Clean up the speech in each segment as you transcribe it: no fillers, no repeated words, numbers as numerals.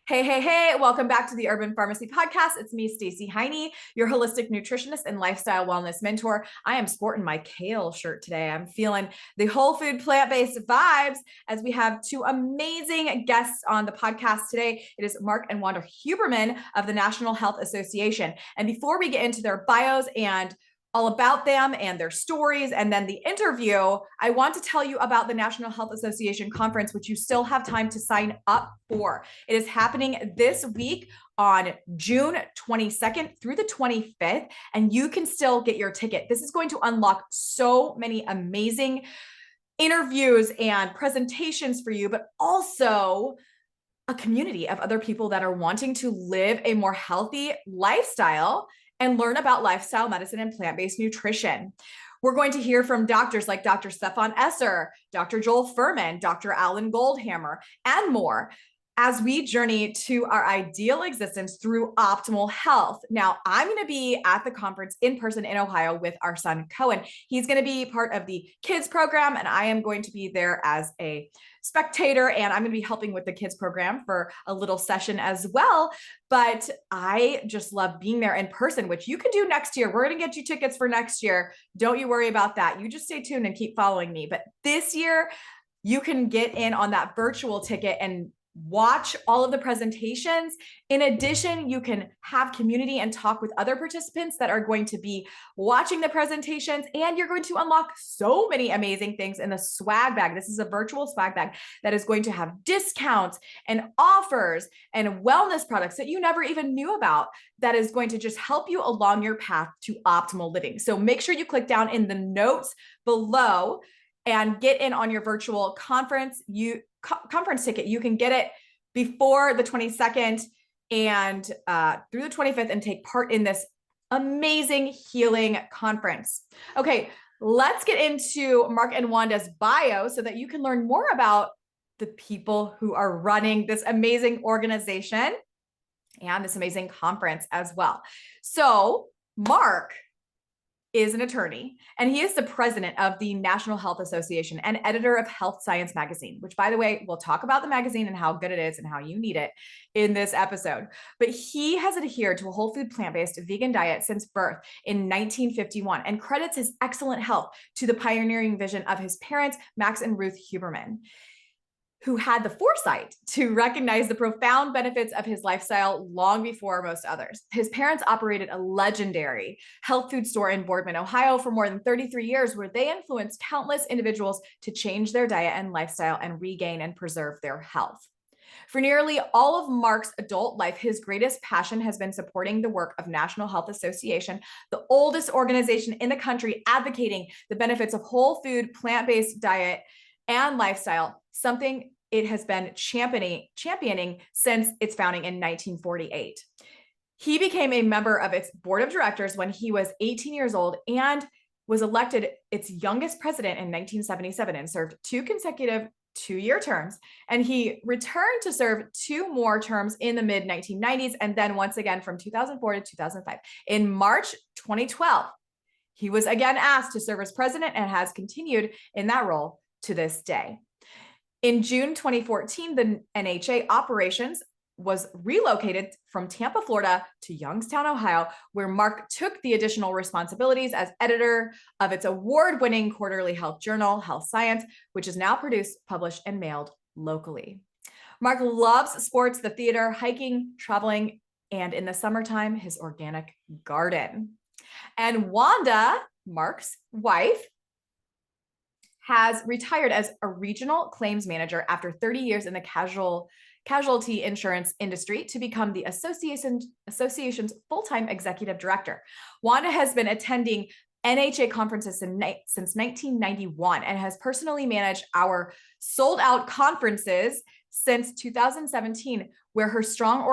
Hey, hey, hey, welcome back to the Urban Pharmacy Podcast. It's me, Stacey Heine, your holistic nutritionist and lifestyle wellness mentor. I am sporting my kale shirt today. I'm feeling the whole food plant-based vibes as we have two amazing guests on the podcast today. It is Mark and Wanda Huberman of the National Health Association. And before we get into their bios and all about them and their stories, and then the interview, I want to tell you about the National Health Association Conference, which you still have time to sign up for. It is happening this week on June 22nd through the 25th, and you can still get your ticket. This is going to unlock so many amazing interviews and presentations for you, but also a community of other people that are wanting to live a more healthy lifestyle and learn about lifestyle medicine and plant-based nutrition. We're going to hear from doctors like Dr. Stefan Esser, Dr. Joel Furman, Dr. Alan Goldhammer, and more as we journey to our ideal existence through optimal health. Now, I'm going to be at the conference in person in Ohio with our son, Cohen. He's going to be part of the kids program, and I am going to be there as a spectator, and I'm going to be helping with the kids program for a little session as well. But I just love being there in person, which you can do next year. We're going to get you tickets for next year. Don't you worry about that. You just stay tuned and keep following me. But this year, you can get in on that virtual ticket and watch all of the presentations. In addition, you can have community and talk with other participants that are going to be watching the presentations, and you're going to unlock so many amazing things in the swag bag. This is a virtual swag bag that is going to have discounts and offers and wellness products that you never even knew about that is going to just help you along your path to optimal living. So make sure you click down in the notes below and get in on your virtual conference ticket. You can get it before the 22nd and through the 25th and take part in this amazing healing conference. Okay, let's get into Mark and Wanda's bio so that you can learn more about the people who are running this amazing organization and this amazing conference as well. So Mark is an attorney, and he is the president of the National Health Association and editor of Health Science Magazine, which, by the way, we'll talk about the magazine and how good it is and how you need it in this episode. But he has adhered to a whole food, plant-based vegan diet since birth in 1951 and credits his excellent health to the pioneering vision of his parents, Max and Ruth Huberman, who had the foresight to recognize the profound benefits of his lifestyle long before most others. His parents operated a legendary health food store in Boardman, Ohio for more than 33 years, where they influenced countless individuals to change their diet and lifestyle and regain and preserve their health. For nearly all of Mark's adult life, his greatest passion has been supporting the work of National Health Association, the oldest organization in the country advocating the benefits of whole food, plant-based diet and lifestyle, something it has been championing since its founding in 1948. He became a member of its board of directors when he was 18 years old and was elected its youngest president in 1977 and served two consecutive two-year terms. And he returned to serve two more terms in the mid-1990s and then once again from 2004 to 2005. In March 2012, he was again asked to serve as president and has continued in that role to this day. In June 2014, the NHA operations was relocated from Tampa, Florida to Youngstown, Ohio, where Mark took the additional responsibilities as editor of its award-winning quarterly health journal, Health Science, which is now produced, published, and mailed locally. Mark loves sports, the theater, hiking, traveling, and in the summertime, his organic garden. And Wanda, Mark's wife, has retired as a regional claims manager after 30 years in the casualty insurance industry to become the association's full-time executive director. Wanda has been attending NHA conferences since 1991 and has personally managed our sold-out conferences since 2017, where her strong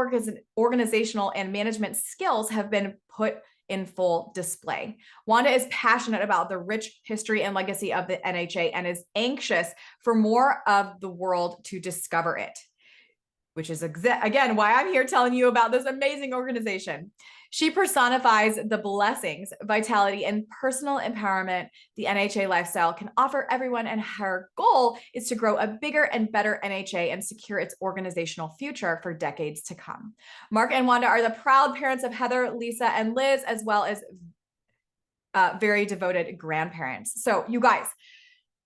organizational and management skills have been put in full display. Wanda is passionate about the rich history and legacy of the NHA and is anxious for more of the world to discover it. which is again why I'm here telling you about this amazing organization. She personifies the blessings, vitality, and personal empowerment the NHA lifestyle can offer everyone, and her goal is to grow a bigger and better NHA and secure its organizational future for decades to come. Mark and Wanda are the proud parents of Heather, Lisa, and Liz, as well as very devoted grandparents. So you guys,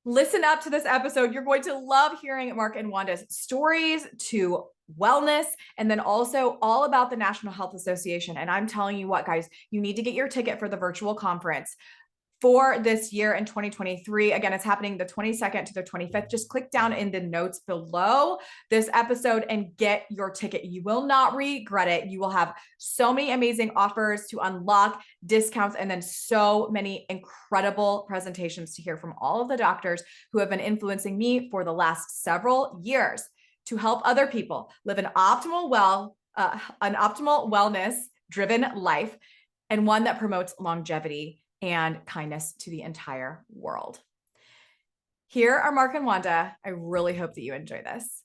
listen up to this episode. You're going to love hearing Mark and Wanda's stories to wellness, and then also all about the National Health Association. And I'm telling you what, guys, you need to get your ticket for the virtual conference for this year in 2023. Again, it's happening the 22nd to the 25th. Just click down in the notes below this episode and get your ticket. You will not regret it. You will have so many amazing offers to unlock, discounts, and then so many incredible presentations to hear from all of the doctors who have been influencing me for the last several years to help other people live an optimal wellness-driven life, and one that promotes longevity and kindness to the entire world. Here are Mark and Wanda. I really hope that you enjoy this.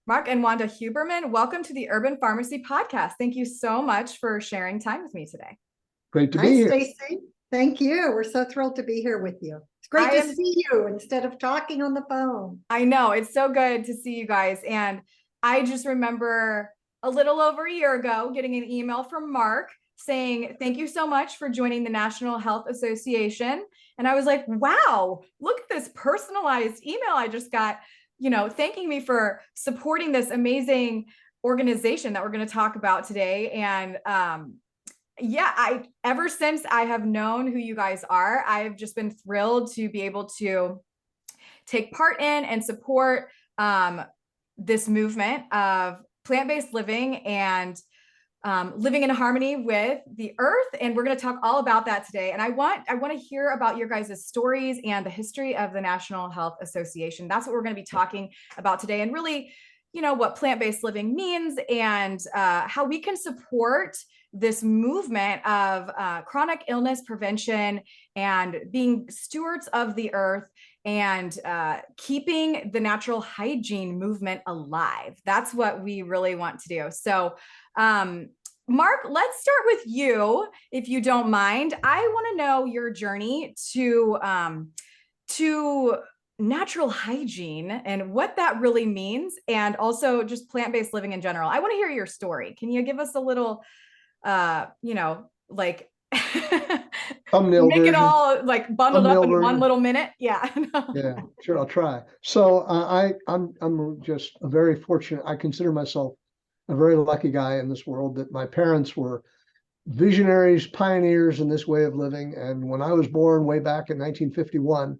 Mark and Wanda Huberman, welcome to the Urban Pharmacy Podcast. Thank you so much for sharing time with me today. Great to be here. Hi, Stacey. Thank you. We're so thrilled to be here with you. It's great to see you instead of talking on the phone. I know. It's so good to see you guys. And I just remember a little over a year ago getting an email from Mark saying, thank you so much for joining the National Health Association. And I was like, wow, look at this personalized email I just got, thanking me for supporting this organization that we're going to talk about today. And ever since I have known who you guys are, I've just been thrilled to be able to take part in and support this movement of plant-based living and living in harmony with the earth. And we're going to talk all about that today. And I want to hear about your guys' stories and the history of the National Health Association. That's what we're going to be talking about today. And really, what plant-based living means and how we can support this movement of chronic illness prevention and being stewards of the earth and keeping the natural hygiene movement alive. That's what we really want to do. So, Mark, let's start with you, if you don't mind. I want to know your journey to natural hygiene and what that really means, and also just plant-based living in general. I want to hear your story. Can you give us a little like thumbnail make version. It all like bundled thumbnail up in version. 1 little minute? Yeah. Yeah, sure, I'll try. So I'm just very fortunate. I consider myself a very lucky guy in this world that my parents were visionaries, pioneers in this way of living. And when I was born way back in 1951,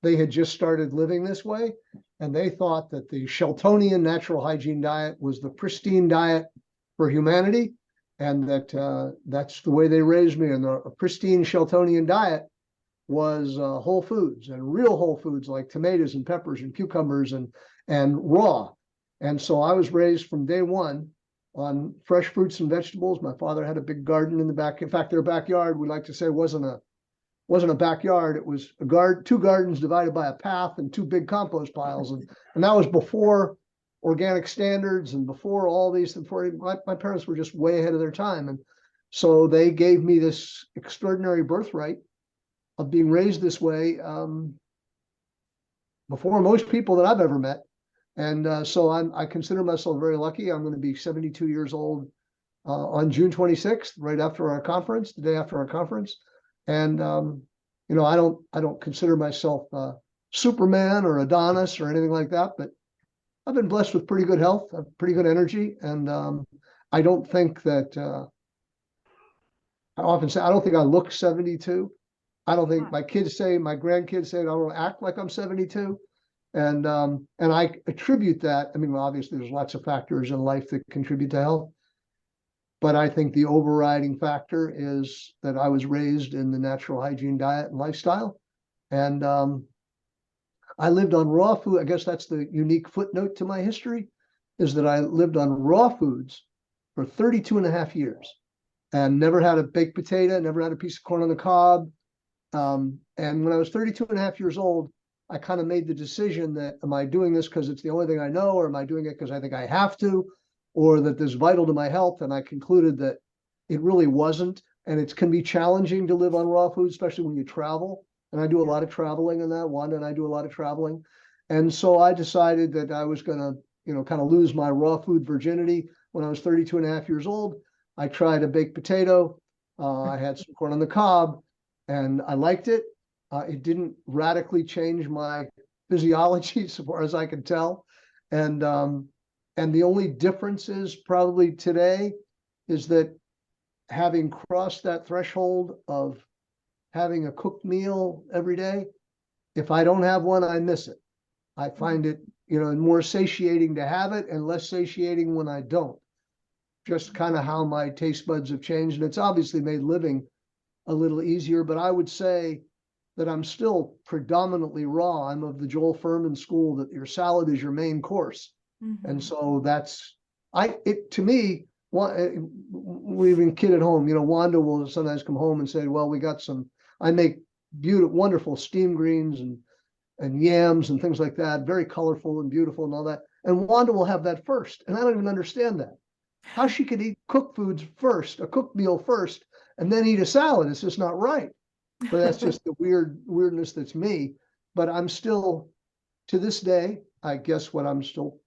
they had just started living this way. And they thought that the Sheltonian natural hygiene diet was the pristine diet for humanity. And that's the way they raised me. And the pristine Sheltonian diet was whole foods, and real whole foods like tomatoes and peppers and cucumbers and raw. And so I was raised from day one on fresh fruits and vegetables. My father had a big garden in the back. In fact, their backyard, we like to say, wasn't a backyard. It was a two gardens divided by a path and two big compost piles. And that was before organic standards and before all these. My parents were just way ahead of their time. And so they gave me this extraordinary birthright of being raised this way before most people that I've ever met. And so I consider myself very lucky. I'm going to be 72 years old on June 26th, right after our conference, the day after our conference. And I don't consider myself Superman or Adonis or anything like that, but I've been blessed with pretty good health, pretty good energy, and I don't think that I often say I don't think I look 72. I don't think my grandkids say I don't act like I'm 72, and I attribute that. I mean, well, obviously there's lots of factors in life that contribute to health, but I think the overriding factor is that I was raised in the natural hygiene diet and lifestyle, and I lived on raw food. I guess that's the unique footnote to my history, is that I lived on raw foods for 32 and a half years and never had a baked potato, never had a piece of corn on the cob. And when I was 32 and a half years old, I kind of made the decision that, am I doing this because it's the only thing I know, or am I doing it because I think I have to, or that this is vital to my health? And I concluded that it really wasn't. And it can be challenging to live on raw food, especially when you travel. And I do a lot of traveling in that. Wanda and I do a lot of traveling. And so I decided that I was going to, kind of lose my raw food virginity. When I was 32 and a half years old, I tried a baked potato. I had some corn on the cob, and I liked it. It didn't radically change my physiology, so far as I can tell. And the only difference is probably today is that having crossed that threshold of having a cooked meal every day, if I don't have one, I miss it. I find it, more satiating to have it and less satiating when I don't. Just kind of how my taste buds have changed. And it's obviously made living a little easier, but I would say that I'm still predominantly raw. I'm of the Joel Furman school that your salad is your main course. And so to me, we even kid at home, Wanda will sometimes come home and say, well, I make beautiful, wonderful steamed greens and yams and things like that, very colorful and beautiful and all that. And Wanda will have that first. And I don't even understand that. How she could eat cooked foods first, a cooked meal first, and then eat a salad. It's just not right. But that's just the weirdness that's me. But I'm still, to this day, I guess what I'm still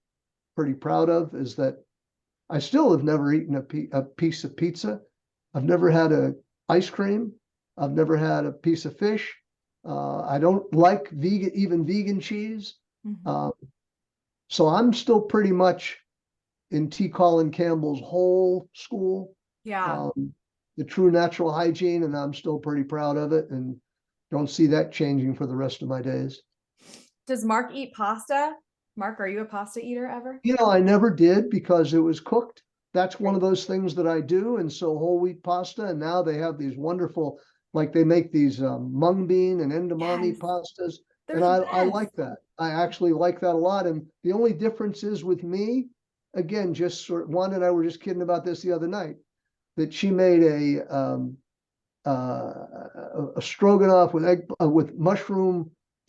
pretty proud of is that I still have never eaten a piece of pizza. I've never had ice cream. I've never had a piece of fish. I don't like even vegan cheese. So I'm still pretty much in T. Colin Campbell's whole school. Yeah. The true natural hygiene, and I'm still pretty proud of it, and don't see that changing for the rest of my days. Does Mark eat pasta? Mark, are you a pasta eater ever? I never did because it was cooked. That's one of those things that I do. And so whole wheat pasta, and now they have these wonderful, like they make these mung bean and edamame pastas. They're And the I best. like that. I actually like that a lot. And the only difference is with me, again, Wanda and I were just kidding about this the other night, that she made a stroganoff with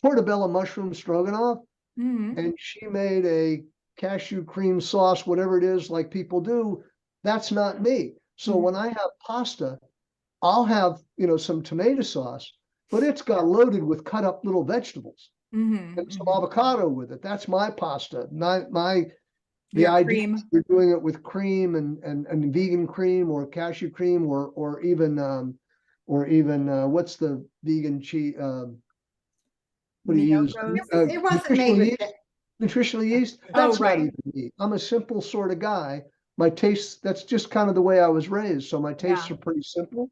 portobello mushroom stroganoff, and she made a cashew cream sauce, whatever it is, like people do. That's not me. So when I have pasta, I'll have some tomato sauce, but it's got loaded with cut up little vegetables and some avocado with it. That's my pasta. The idea cream. you're doing it with cream and vegan cream or cashew cream or even what's the vegan cheese? What do you use? It wasn't made with it. Nutritional yeast. That's not even me. I'm a simple sort of guy. My taste, that's just kind of the way I was raised. So my tastes are pretty simple.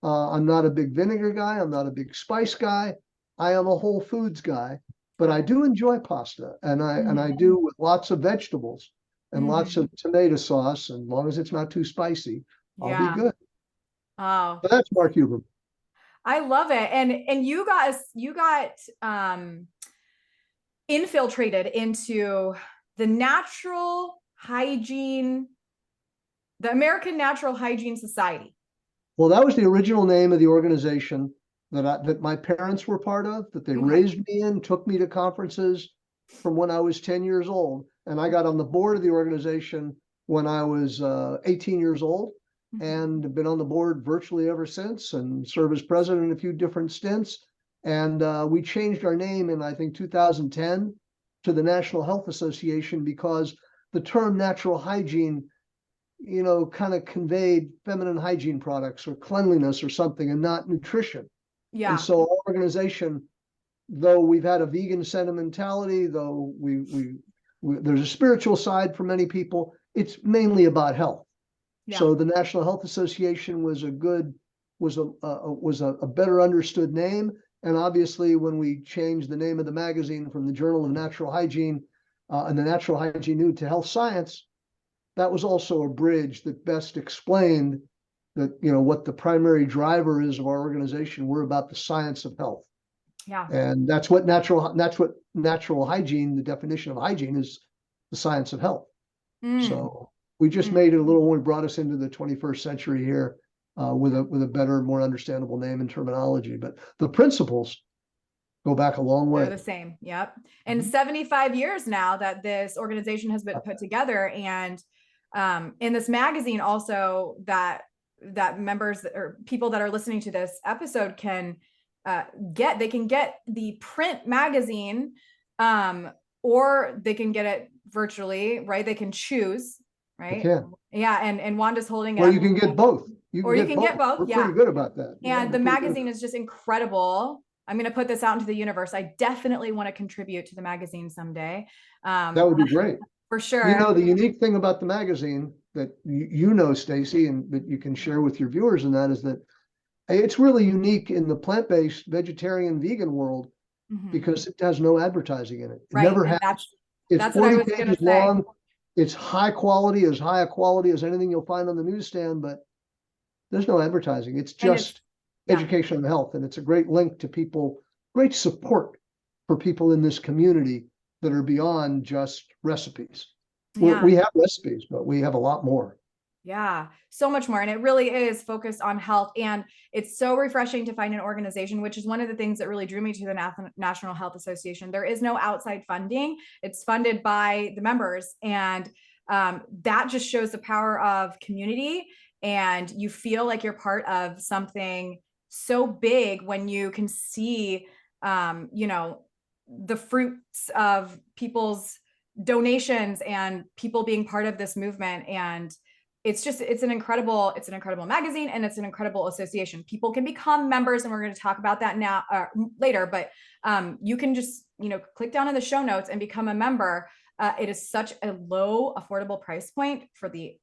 I'm not a big vinegar guy. I'm not a big spice guy. I am a whole foods guy. But I do enjoy pasta, and I do with lots of vegetables and lots of tomato sauce, and as long as it's not too spicy, I'll be good. Oh, But that's Mark Huberman. I love it. And you got infiltrated into the natural hygiene, the American Natural Hygiene Society. Well, that was the original name of the organization that my parents were part of, that they raised me in, took me to conferences from when I was 10 years old. And I got on the board of the organization when I was 18 years old, and been on the board virtually ever since, and served as president in a few different stints. And we changed our name in, I think, 2010 to the National Health Association, because the term natural hygiene, kind of conveyed feminine hygiene products or cleanliness or something, and not nutrition. Yeah. And so our organization, though we've had a vegan sentimentality, though there's a spiritual side for many people, it's mainly about health. Yeah. So the National Health Association was a better understood name. And obviously, when we changed the name of the magazine from the Journal of Natural Hygiene and the Natural Hygiene Nude to Health Science, that was also a bridge that best explained that, what the primary driver is of our organization. We're about the science of health. Yeah. And that's what natural hygiene, the definition of hygiene, is the science of health. So we just made it a little more, brought us into the 21st century here with a better, more understandable name and terminology. But the principles go back a long way. They're the same. Yep. And 75 years now that this organization has been put together. And in this magazine also that members or people that are listening to this episode can they can get the print magazine, or they can get it virtually, right? They can choose, right? Yeah. And Wanda's holding it. Well, you can get both. You can get both. We're pretty good about that. And the magazine is just incredible. I'm going to put this out into the universe. I definitely want to contribute to the magazine someday. That would be great. For sure. You know, the unique thing about the magazine that you know, Stacy, and that you can share with your viewers, and that is that it's really unique in the plant-based vegetarian vegan world because it has no advertising in it. It never has. It's 40 pages long. It's high quality, as high a quality as anything you'll find on the newsstand, but there's no advertising. It's just education on health. And it's a great link to people, great support for people in this community that are beyond just recipes. We have recipes, but we have a lot more. Yeah, so much more. And it really is focused on health. And it's so refreshing to find an organization, which is one of the things that really drew me to the National Health Association. There is no outside funding. It's funded by the members. And that just shows the power of community. And you feel like you're part of something so big when you can see, you know, the fruits of people's donations and people being part of this movement. And it's an incredible magazine, and it's an incredible association. People can become members, and we're going to talk about that now later, but you can just, you know, click down in the show notes and become a member. It is such a low, affordable price point for the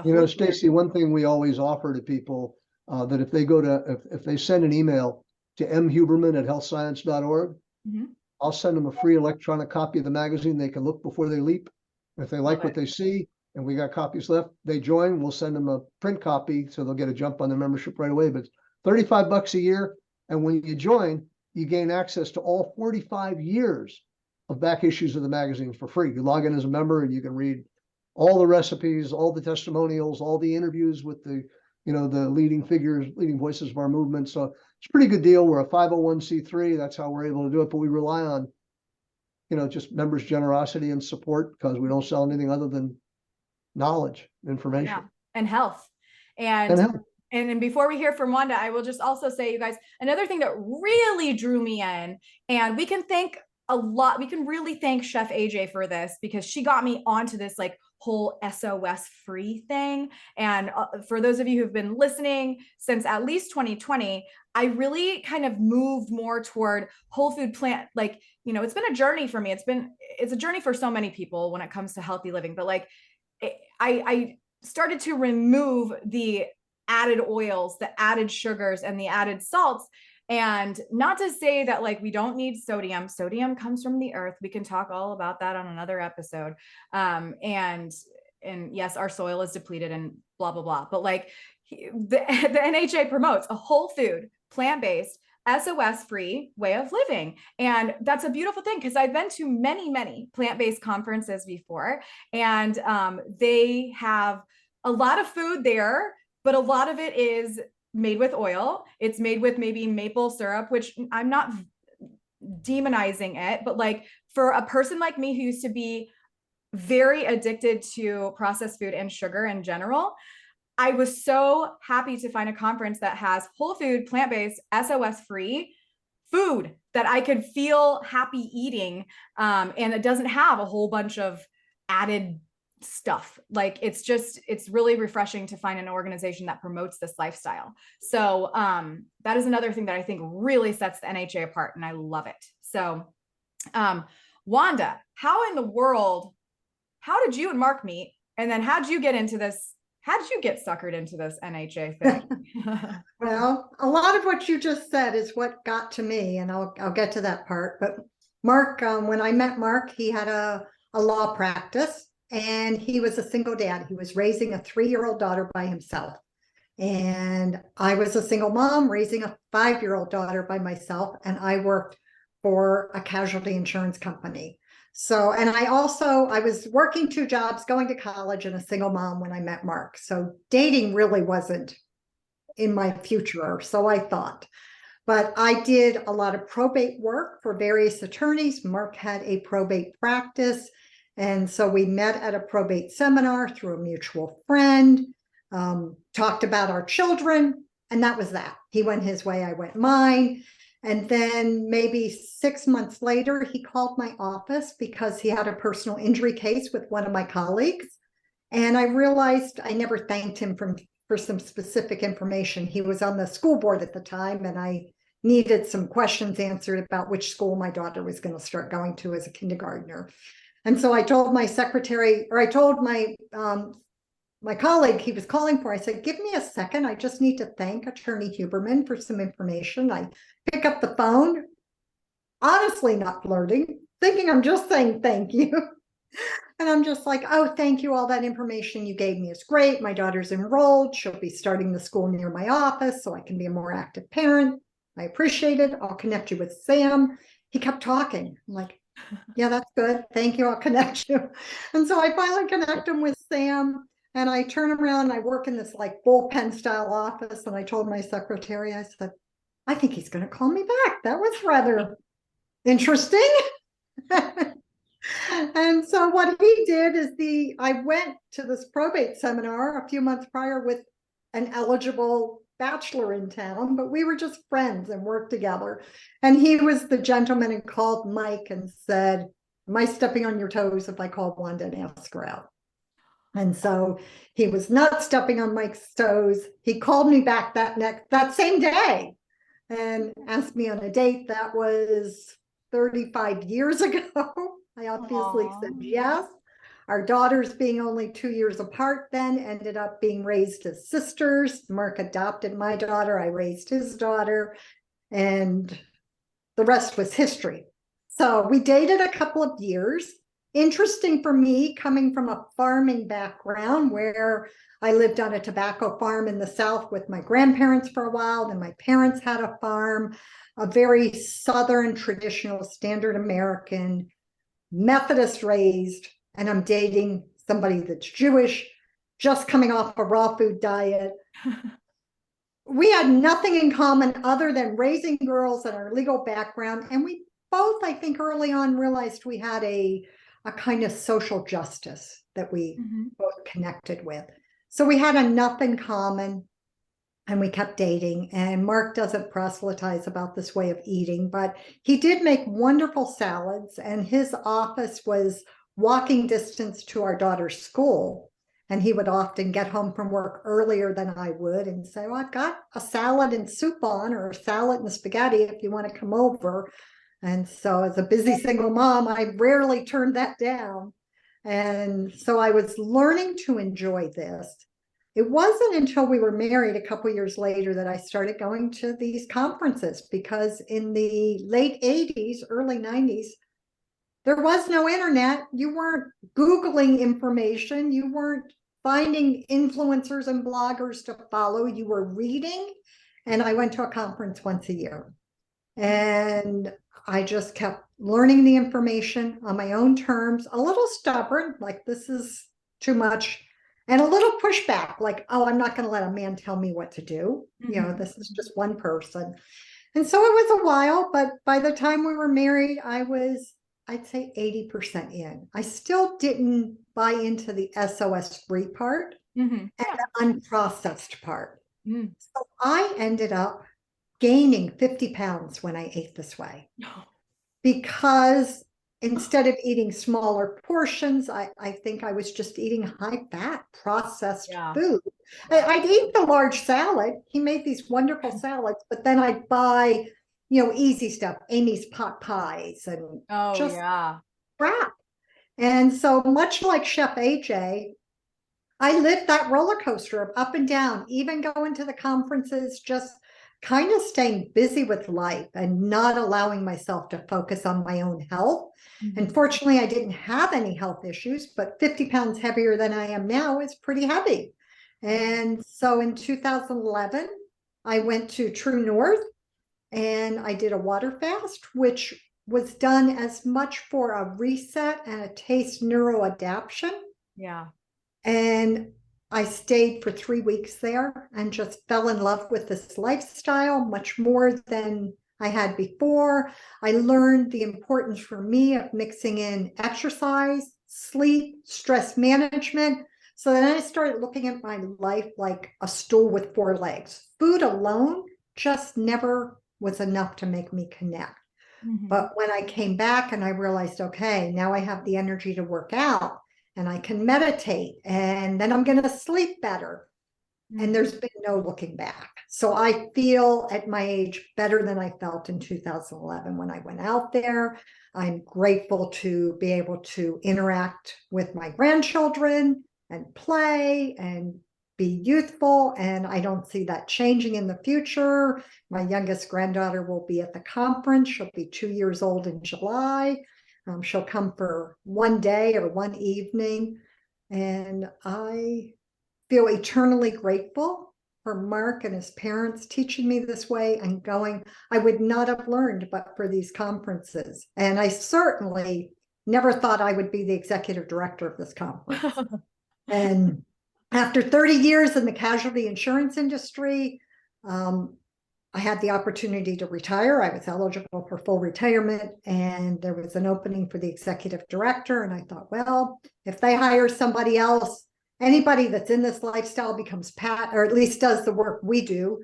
you know, Stacy, one thing we always offer to people that if they go to if they send an email to mhuberman@healthscience.org, I'll send them a free electronic copy of the magazine. They can look before they leap. If they like what they see, and we got copies left, they join, we'll send them a print copy, so they'll get a jump on their membership right away. But it's $35 a year. And when you join, you gain access to all 45 years of back issues of the magazine for free. You log in as a member and you can read all the recipes, all the testimonials, all the interviews with the, you know, the leading figures, leading voices of our movement. So it's a pretty good deal. We're a 501c3. That's how we're able to do it. But we rely on, you know, just members' generosity and support, because we don't sell anything other than knowledge, information, and health. And before we hear from Wanda, I will just also say, you guys, another thing that really drew me in, and we can really thank Chef AJ for this, because she got me onto this like whole SOS free thing. And for those of you who've been listening since at least 2020, I really kind of moved more toward whole food plant. Like, you know, it's been a journey for me. It's a journey for so many people when it comes to healthy living, but like, I started to remove the added oils, the added sugars, and the added salts. And not to say that like we don't need sodium. Sodium comes from the earth. We can talk all about that on another episode. And yes, our soil is depleted and blah, blah, blah. But like the NHA promotes a whole food, plant-based, SOS-free way of living. And that's a beautiful thing, because I've been to many, many plant-based conferences before, and they have a lot of food there, but a lot of it is made with oil. It's made with maybe maple syrup, which I'm not demonizing it, but like for a person like me who used to be very addicted to processed food and sugar in general, I was so happy to find a conference that has whole food, plant-based, SOS-free food that I could feel happy eating. And it doesn't have a whole bunch of added stuff. Like it's really refreshing to find an organization that promotes this lifestyle. So that is another thing that I think really sets the NHA apart, and I love it. So Wanda, how in the world, how did you and Mark meet? And then how did you get into this? How did you get suckered into this NHA thing? Well, a lot of what you just said is what got to me, and I'll get to that part. But Mark, when I met Mark, he had a law practice, and he was a single dad. He was raising a 3-year-old daughter by himself. And I was a single mom raising a 5-year-old daughter by myself, and I worked for a casualty insurance company. So, and I was working 2 jobs, going to college, and a single mom when I met Mark. So dating really wasn't in my future, so I thought. But I did a lot of probate work for various attorneys. Mark had a probate practice. And so we met at a probate seminar through a mutual friend, talked about our children, and that was that. He went his way, I went mine. And then maybe 6 months later, he called my office because he had a personal injury case with one of my colleagues. And I realized I never thanked him for some specific information. He was on the school board at the time, and I needed some questions answered about which school my daughter was going to start going to as a kindergartner. And so I told my secretary, or I told my colleague he was calling for, I said, give me a second. I just need to thank Attorney Huberman for some information. I pick up the phone, honestly not flirting, thinking I'm just saying thank you. And I'm just like, oh, thank you. All that information you gave me is great. My daughter's enrolled. She'll be starting the school near my office, so I can be a more active parent. I appreciate it. I'll connect you with Sam. He kept talking. I'm like, yeah, that's good. Thank you. I'll connect you. And so I finally connect him with Sam. And I turn around and I work in this like bullpen style office. And I told my secretary, I said, I think he's going to call me back. That was rather interesting. And so what he did is I went to this probate seminar a few months prior with an eligible bachelor in town, but we were just friends and worked together. And he was the gentleman who called Mike and said, am I stepping on your toes if I call Wanda and ask her out? And so he was not stepping on Mike's toes. He called me back that same day and asked me on a date. That was 35 years ago. I obviously said yes. Our daughters, being only 2 years apart then, ended up being raised as sisters. Mark adopted my daughter. I raised his daughter. And the rest was history. So we dated a couple of years. Interesting for me, coming from a farming background where I lived on a tobacco farm in the South with my grandparents for a while. Then my parents had a farm, a very Southern, traditional, standard American, Methodist raised, and I'm dating somebody that's Jewish, just coming off a raw food diet. We had nothing in common other than raising girls and our legal background. And we both, I think, early on realized we had a kind of social justice that we both connected with. So we had enough in common, and we kept dating. And Mark doesn't proselytize about this way of eating, but he did make wonderful salads, and his office was walking distance to our daughter's school. And he would often get home from work earlier than I would and say, well, I've got a salad and soup on, or a salad and spaghetti if you want to come over. And so as a busy single mom, I rarely turned that down. And so I was learning to enjoy this. It wasn't until we were married a couple years later that I started going to these conferences, because in the late 80s, early 90s, there was no internet. You weren't Googling information. You weren't finding influencers and bloggers to follow. You were reading. And I went to a conference once a year. And I just kept learning the information on my own terms, a little stubborn, like this is too much, and a little pushback, like, oh, I'm not going to let a man tell me what to do. You know, this is just one person. And so it was a while, but by the time we were married, I'd say 80% in. I still didn't buy into the SOS free part and the unprocessed part. So I ended up gaining 50 pounds when I ate this way, because instead of eating smaller portions, I think I was just eating high fat processed food. I'd eat the large salad. He made these wonderful salads, but then I'd buy, easy stuff, Amy's pot pies and crap. And so much like Chef AJ, I lived that roller coaster of up and down, even going to the conferences, just kind of staying busy with life and not allowing myself to focus on my own health. And fortunately, I didn't have any health issues, but 50 pounds heavier than I am now is pretty heavy. And so in 2011, I went to True North and I did a water fast, which was done as much for a reset and a taste neuroadaptation. Yeah. And I stayed for 3 weeks there and just fell in love with this lifestyle much more than I had before. I learned the importance for me of mixing in exercise, sleep, stress management. So then I started looking at my life like a stool with 4 legs. Food alone just never was enough to make me connect. But when I came back and I realized, okay, now I have the energy to work out and I can meditate and then I'm going to sleep better. And there's been no looking back. So I feel at my age better than I felt in 2011 when I went out there. I'm grateful to be able to interact with my grandchildren and play and be youthful. And I don't see that changing in the future. My youngest granddaughter will be at the conference. She'll be 2 years old in July. She'll come for one day or one evening. And I feel eternally grateful for Mark and his parents teaching me this way and going. I would not have learned but for these conferences. And I certainly never thought I would be the executive director of this conference. And after 30 years in the casualty insurance industry, I had the opportunity to retire. I was eligible for full retirement, and there was an opening for the executive director. And I thought, well, if they hire somebody else, anybody that's in this lifestyle becomes or at least does the work we do,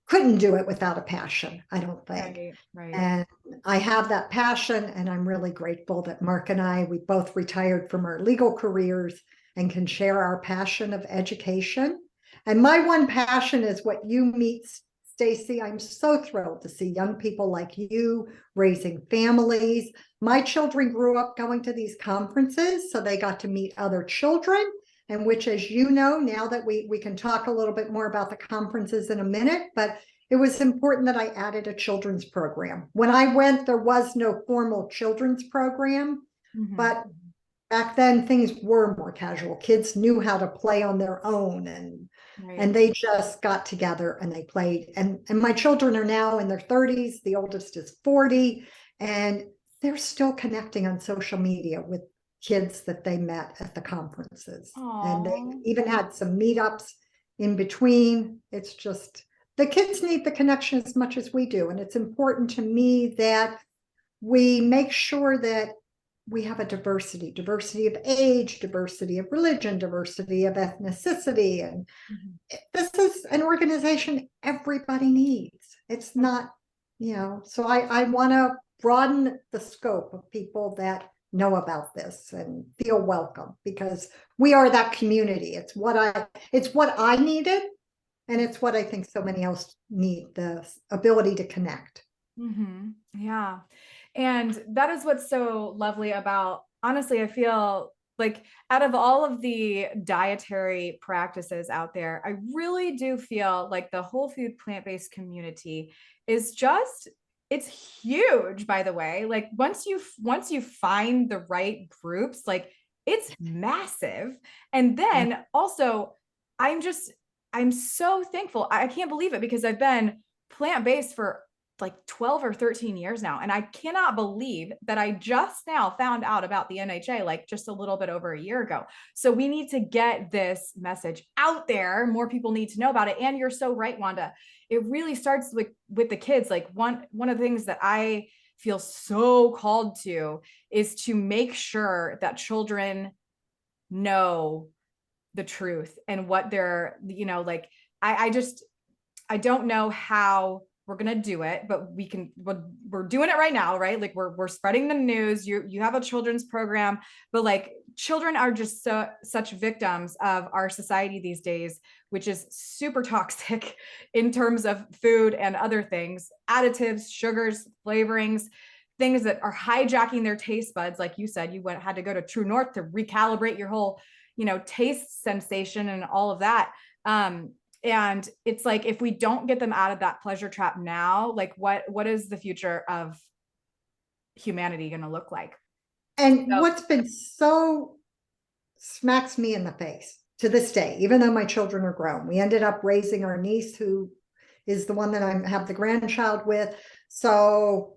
couldn't do it without a passion, I don't think. Right. And I have that passion, and I'm really grateful that Mark and we both retired from our legal careers and can share our passion of education. And my one passion is what you meet, Stacy. I'm so thrilled to see young people like you raising families. My children grew up going to these conferences, so they got to meet other children, and which, as you know, now that we can talk a little bit more about the conferences in a minute, but it was important that I added a children's program. When I went, there was no formal children's program, but back then things were more casual. Kids knew how to play on their own, and they just got together and they played. And my children are now in their 30s. The oldest is 40, and they're still connecting on social media with kids that they met at the conferences. Aww. And they even had some meetups in between. It's just, the kids need the connection as much as we do. And it's important to me that we make sure that we have a diversity of age, diversity of religion, diversity of ethnicity. And this is an organization everybody needs. It's not, so I want to broaden the scope of people that know about this and feel welcome, because we are that community. It's what I needed, and it's what I think so many else need, the ability to connect. Yeah. And that is what's so lovely about, honestly, I feel like out of all of the dietary practices out there, I really do feel like the whole food plant-based community is just, it's huge, by the way. Like once you find the right groups, like it's massive. And then also I'm so thankful. I can't believe it, because I've been plant-based for like 12 or 13 years now. And I cannot believe that I just now found out about the NHA, like just a little bit over a year ago. So we need to get this message out there. More people need to know about it. And you're so right, Wanda. It really starts with the kids. Like one of the things that I feel so called to is to make sure that children know the truth and what they're, like, I don't know how we're going to do it, but we're doing it right now, right? Like we're spreading the news. You have a children's program, but like children are just such victims of our society these days, which is super toxic in terms of food and other things, additives, sugars, flavorings, things that are hijacking their taste buds. Like you said, you had to go to True North to recalibrate your whole, taste sensation and all of that. And it's like, if we don't get them out of that pleasure trap now, like what is the future of humanity going to look like? And what's been so smacks me in the face to this day, even though my children are grown, we ended up raising our niece, who is the one that I have the grandchild with. So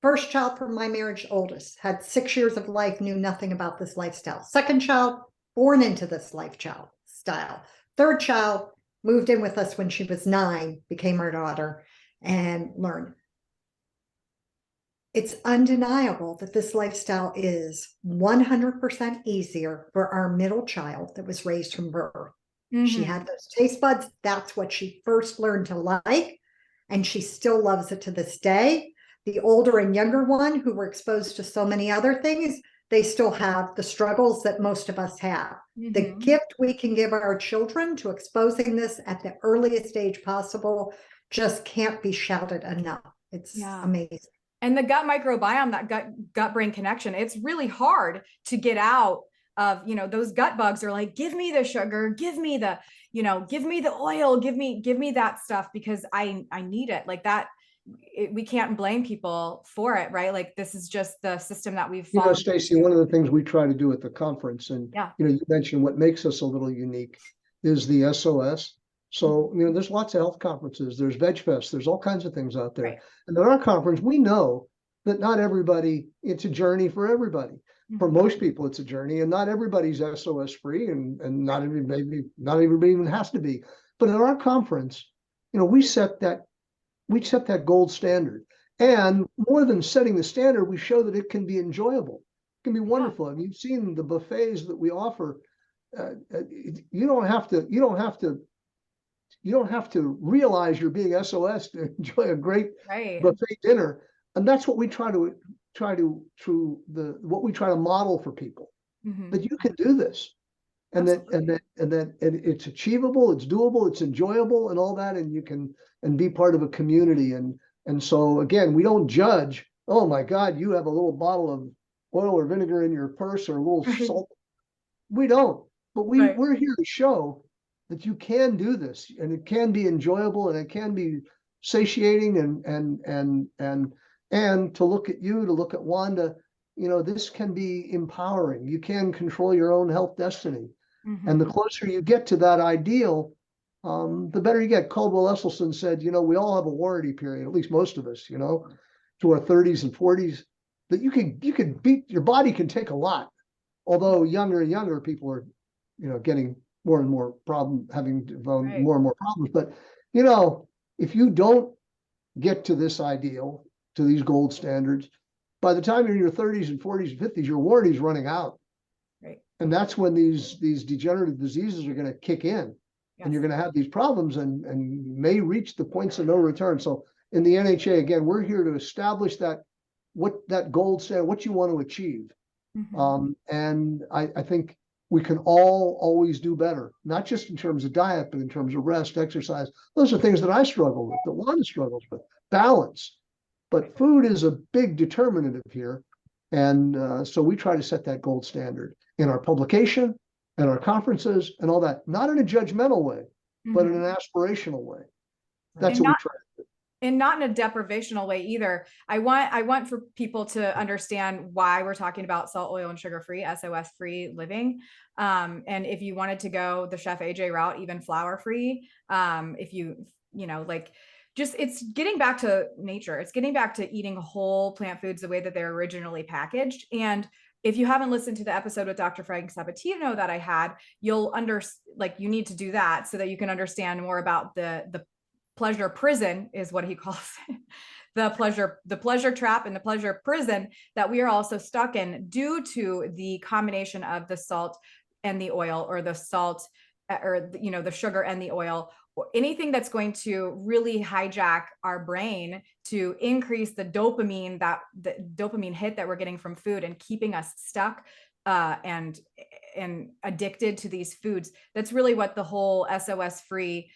first child from my marriage, oldest, had 6 years of life, knew nothing about this lifestyle. Second child, born into this lifestyle. lifestyle. Third child moved in with us when she was 9, became our daughter, and learned. It's undeniable that this lifestyle is 100% easier for our middle child that was raised from birth. She had those taste buds. That's what she first learned to like, and she still loves it to this day. The older and younger one, who were exposed to so many other things, they still have the struggles that most of us have. The gift we can give our children to exposing this at the earliest age possible just can't be shouted enough. It's amazing. And the gut microbiome, that gut brain connection, it's really hard to get out of, you know, those gut bugs are like, give me the sugar, give me the, you know, give me the oil, give me that stuff, because I need it like that. We can't blame people for it, right? Like, this is just the system that we've followed. You know, Stacy, one of the things we try to do at the conference, and you know, you mentioned what makes us a little unique is the SOS. So, you know, there's lots of health conferences, there's Veg Fest, there's all kinds of things out there. And at our conference, we know that not everybody, it's a journey for everybody. For most people, it's a journey, and not everybody's SOS free, and not everybody even has to be. But at our conference, you know, we set that gold standard. And more than setting the standard, we show that it can be enjoyable. It can be wonderful. And you've seen the buffets that we offer. You don't have to realize you're being SOS to enjoy a great buffet dinner. And that's what we try to model for people, that you can do this, and that it's achievable, it's doable, it's enjoyable, and all that, and you can be part of a community. And so again, we don't judge. Oh my God, you have a little bottle of oil or vinegar in your purse, or a little salt. We don't, but we're here to show that you can do this, and it can be enjoyable, and it can be satiating, and to look at you, to look at Wanda, you know, this can be empowering. You can control your own health destiny. And the closer you get to that ideal, the better you get. Caldwell Esselstyn said, you know, we all have a warranty period, at least most of us, you know, to our 30s and 40s, that you can beat, your body can take a lot. Although younger and younger people are, you know, getting more and more having more and more problems. But, you know, if you don't get to this ideal, to these gold standards, by the time you're in your 30s and 40s and 50s, your warranty's running out. And that's when these degenerative diseases are going to kick in, and you're going to have these problems, and you may reach the points of no return. So in the NHA, again, we're here to establish that gold standard, what you want to achieve. And I think we can all always do better, not just in terms of diet, but in terms of rest, exercise. Those are things that I struggle with, that Wanda struggles with. Balance. But food is a big determinative here. And so we try to set that gold standard in our publication, and our conferences, and all that, not in a judgmental way, but in an aspirational way. That's what we try to do. And not in a deprivational way either. I want for people to understand why we're talking about salt, oil, and sugar-free, SOS-free living. And if you wanted to go the Chef AJ route, even flour-free, if you know, like, just, it's getting back to nature. It's getting back to eating whole plant foods the way that they're originally packaged. And if you haven't listened to the episode with Dr. Frank Sabatino that I had, you'll you need to do that so that you can understand more about the pleasure prison, is what he calls it. The pleasure trap and the pleasure prison that we are also stuck in due to the combination of the salt and the oil, or the salt, or, you know, the sugar and the oil, or anything that's going to really hijack our brain to increase the dopamine hit that we're getting from food, and keeping us stuck and addicted to these foods. That's really what the whole SOS free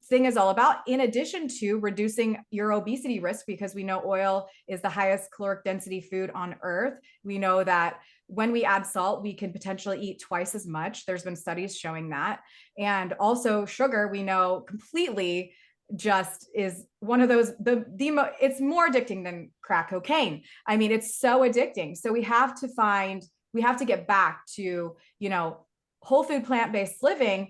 thing is all about, in addition to reducing your obesity risk, because we know oil is the highest caloric density food on earth. We know that when we add salt, we can potentially eat twice as much. There's been studies showing that. And also sugar, we know completely just is one of those, it's more addicting than crack cocaine. I mean, it's so addicting. So we have to get back to, you know, whole food, plant-based living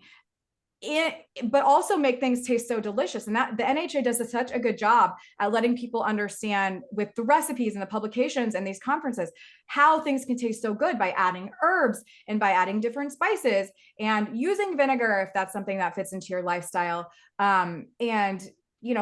but also make things taste so delicious. And that the NHA does such a good job at letting people understand with the recipes and the publications and these conferences, how things can taste so good by adding herbs and by adding different spices and using vinegar, if that's something that fits into your lifestyle. And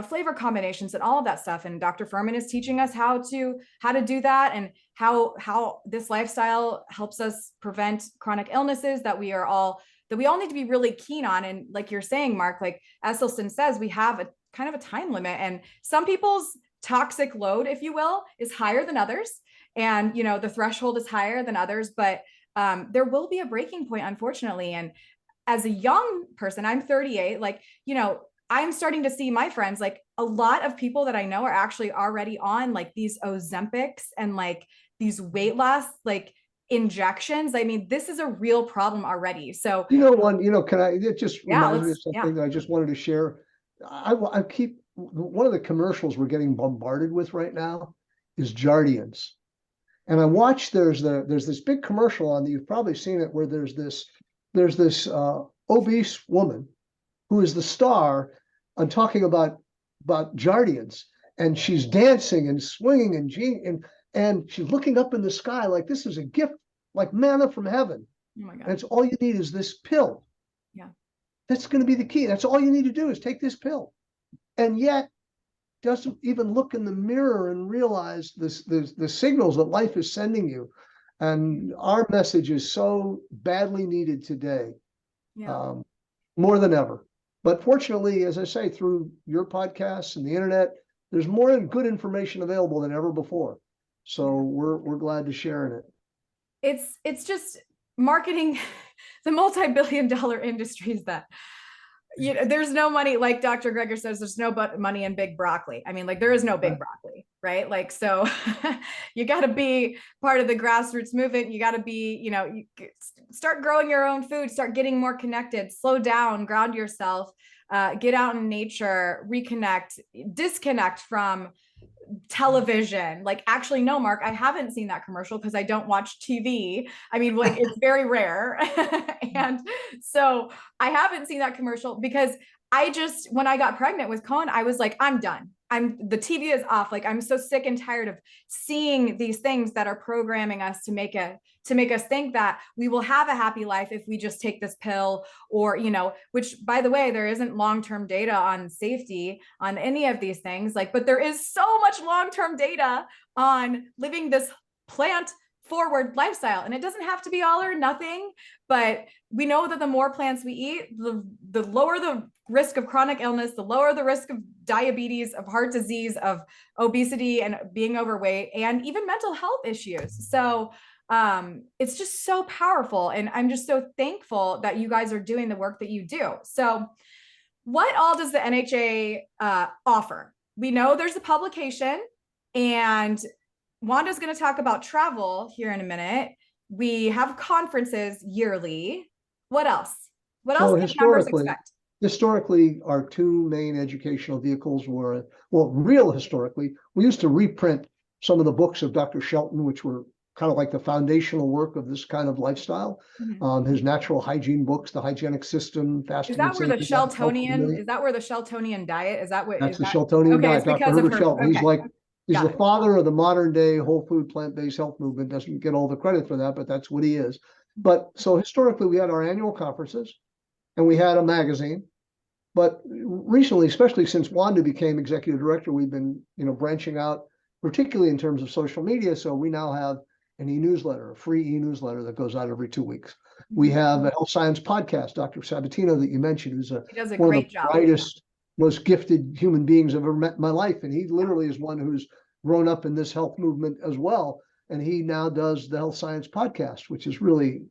flavor combinations and all of that stuff. And Dr. Furman is teaching us how to do that, and how this lifestyle helps us prevent chronic illnesses that we all need to be really keen on. And like you're saying, Mark, like Esselstyn says, we have a kind of a time limit, and some people's toxic load, if you will, is higher than others. And, the threshold is higher than others, but there will be a breaking point, unfortunately. And as a young person, I'm 38, I'm starting to see my friends, like a lot of people that I know are actually already on like these Ozempics and like these weight loss, like injections. I mean, this is a real problem already. So, can I, it just reminds me of something that I just wanted to share. I keep, one of the commercials we're getting bombarded with right now is Jardians. And I watched, there's this big commercial on, you've probably seen it, where there's this obese woman who is the star on talking about Jardians, and she's dancing and swinging and she's looking up in the sky like this is a gift, like manna from heaven. Oh my God. And it's all you need is this pill. Yeah. That's going to be the key. That's all you need to do is take this pill. And yet doesn't even look in the mirror and realize the signals that life is sending you. And our message is so badly needed today, more than ever. But fortunately, as I say, through your podcasts and the internet, there's more good information available than ever before. So we're glad to share in it. It's just marketing, the multi-billion-dollar industries that there's no money, like Dr. Greger says, there's no money in big broccoli. I mean, like there is no big broccoli, right? Like, so you got to be part of the grassroots movement. You got to be, you start growing your own food, start getting more connected, slow down, ground yourself, get out in nature, reconnect, disconnect from television. Like, actually, no, Mark, I haven't seen that commercial because I don't watch TV. I mean, like, it's very rare. And so I haven't seen that commercial because when I got pregnant with Cohen, I was like, I'm done. The TV is off. Like, I'm so sick and tired of seeing these things that are programming us to make us think that we will have a happy life if we just take this pill, or, which, by the way, there isn't long-term data on safety on any of these things. Like, but there is so much long-term data on living this plant forward lifestyle. And it doesn't have to be all or nothing, but we know that the more plants we eat, the lower the risk of chronic illness, the lower the risk of diabetes, of heart disease, of obesity, and being overweight, and even mental health issues. So it's just so powerful. And I'm just so thankful that you guys are doing the work that you do. So what all does the NHA offer? We know there's a publication, and Wanda's going to talk about travel here in a minute. We have conferences yearly. What else? What else can members expect? Historically, our two main educational vehicles were, historically, we used to reprint some of the books of Dr. Shelton, which were kind of like the foundational work of this kind of lifestyle. Mm-hmm. His natural hygiene books, The Hygienic System, Fasting. Is that where the Sheltonian? Is that where the Sheltonian diet? Is that what? That's the Sheltonian diet. Dr. Herbert Shelton. Okay. He's the father of the modern day whole food, plant-based health movement. Doesn't get all the credit for that, but that's what he is. But so historically, we had our annual conferences, and we had a magazine. But recently, especially since Wanda became executive director, we've been, branching out, particularly in terms of social media. So we now have an e-newsletter, a free e-newsletter that goes out every 2 weeks. We have a health science podcast, Dr. Sabatino, that you mentioned, who's one of the brightest, most gifted human beings I've ever met in my life. And he literally is one who's grown up in this health movement as well. And he now does the health science podcast, which is really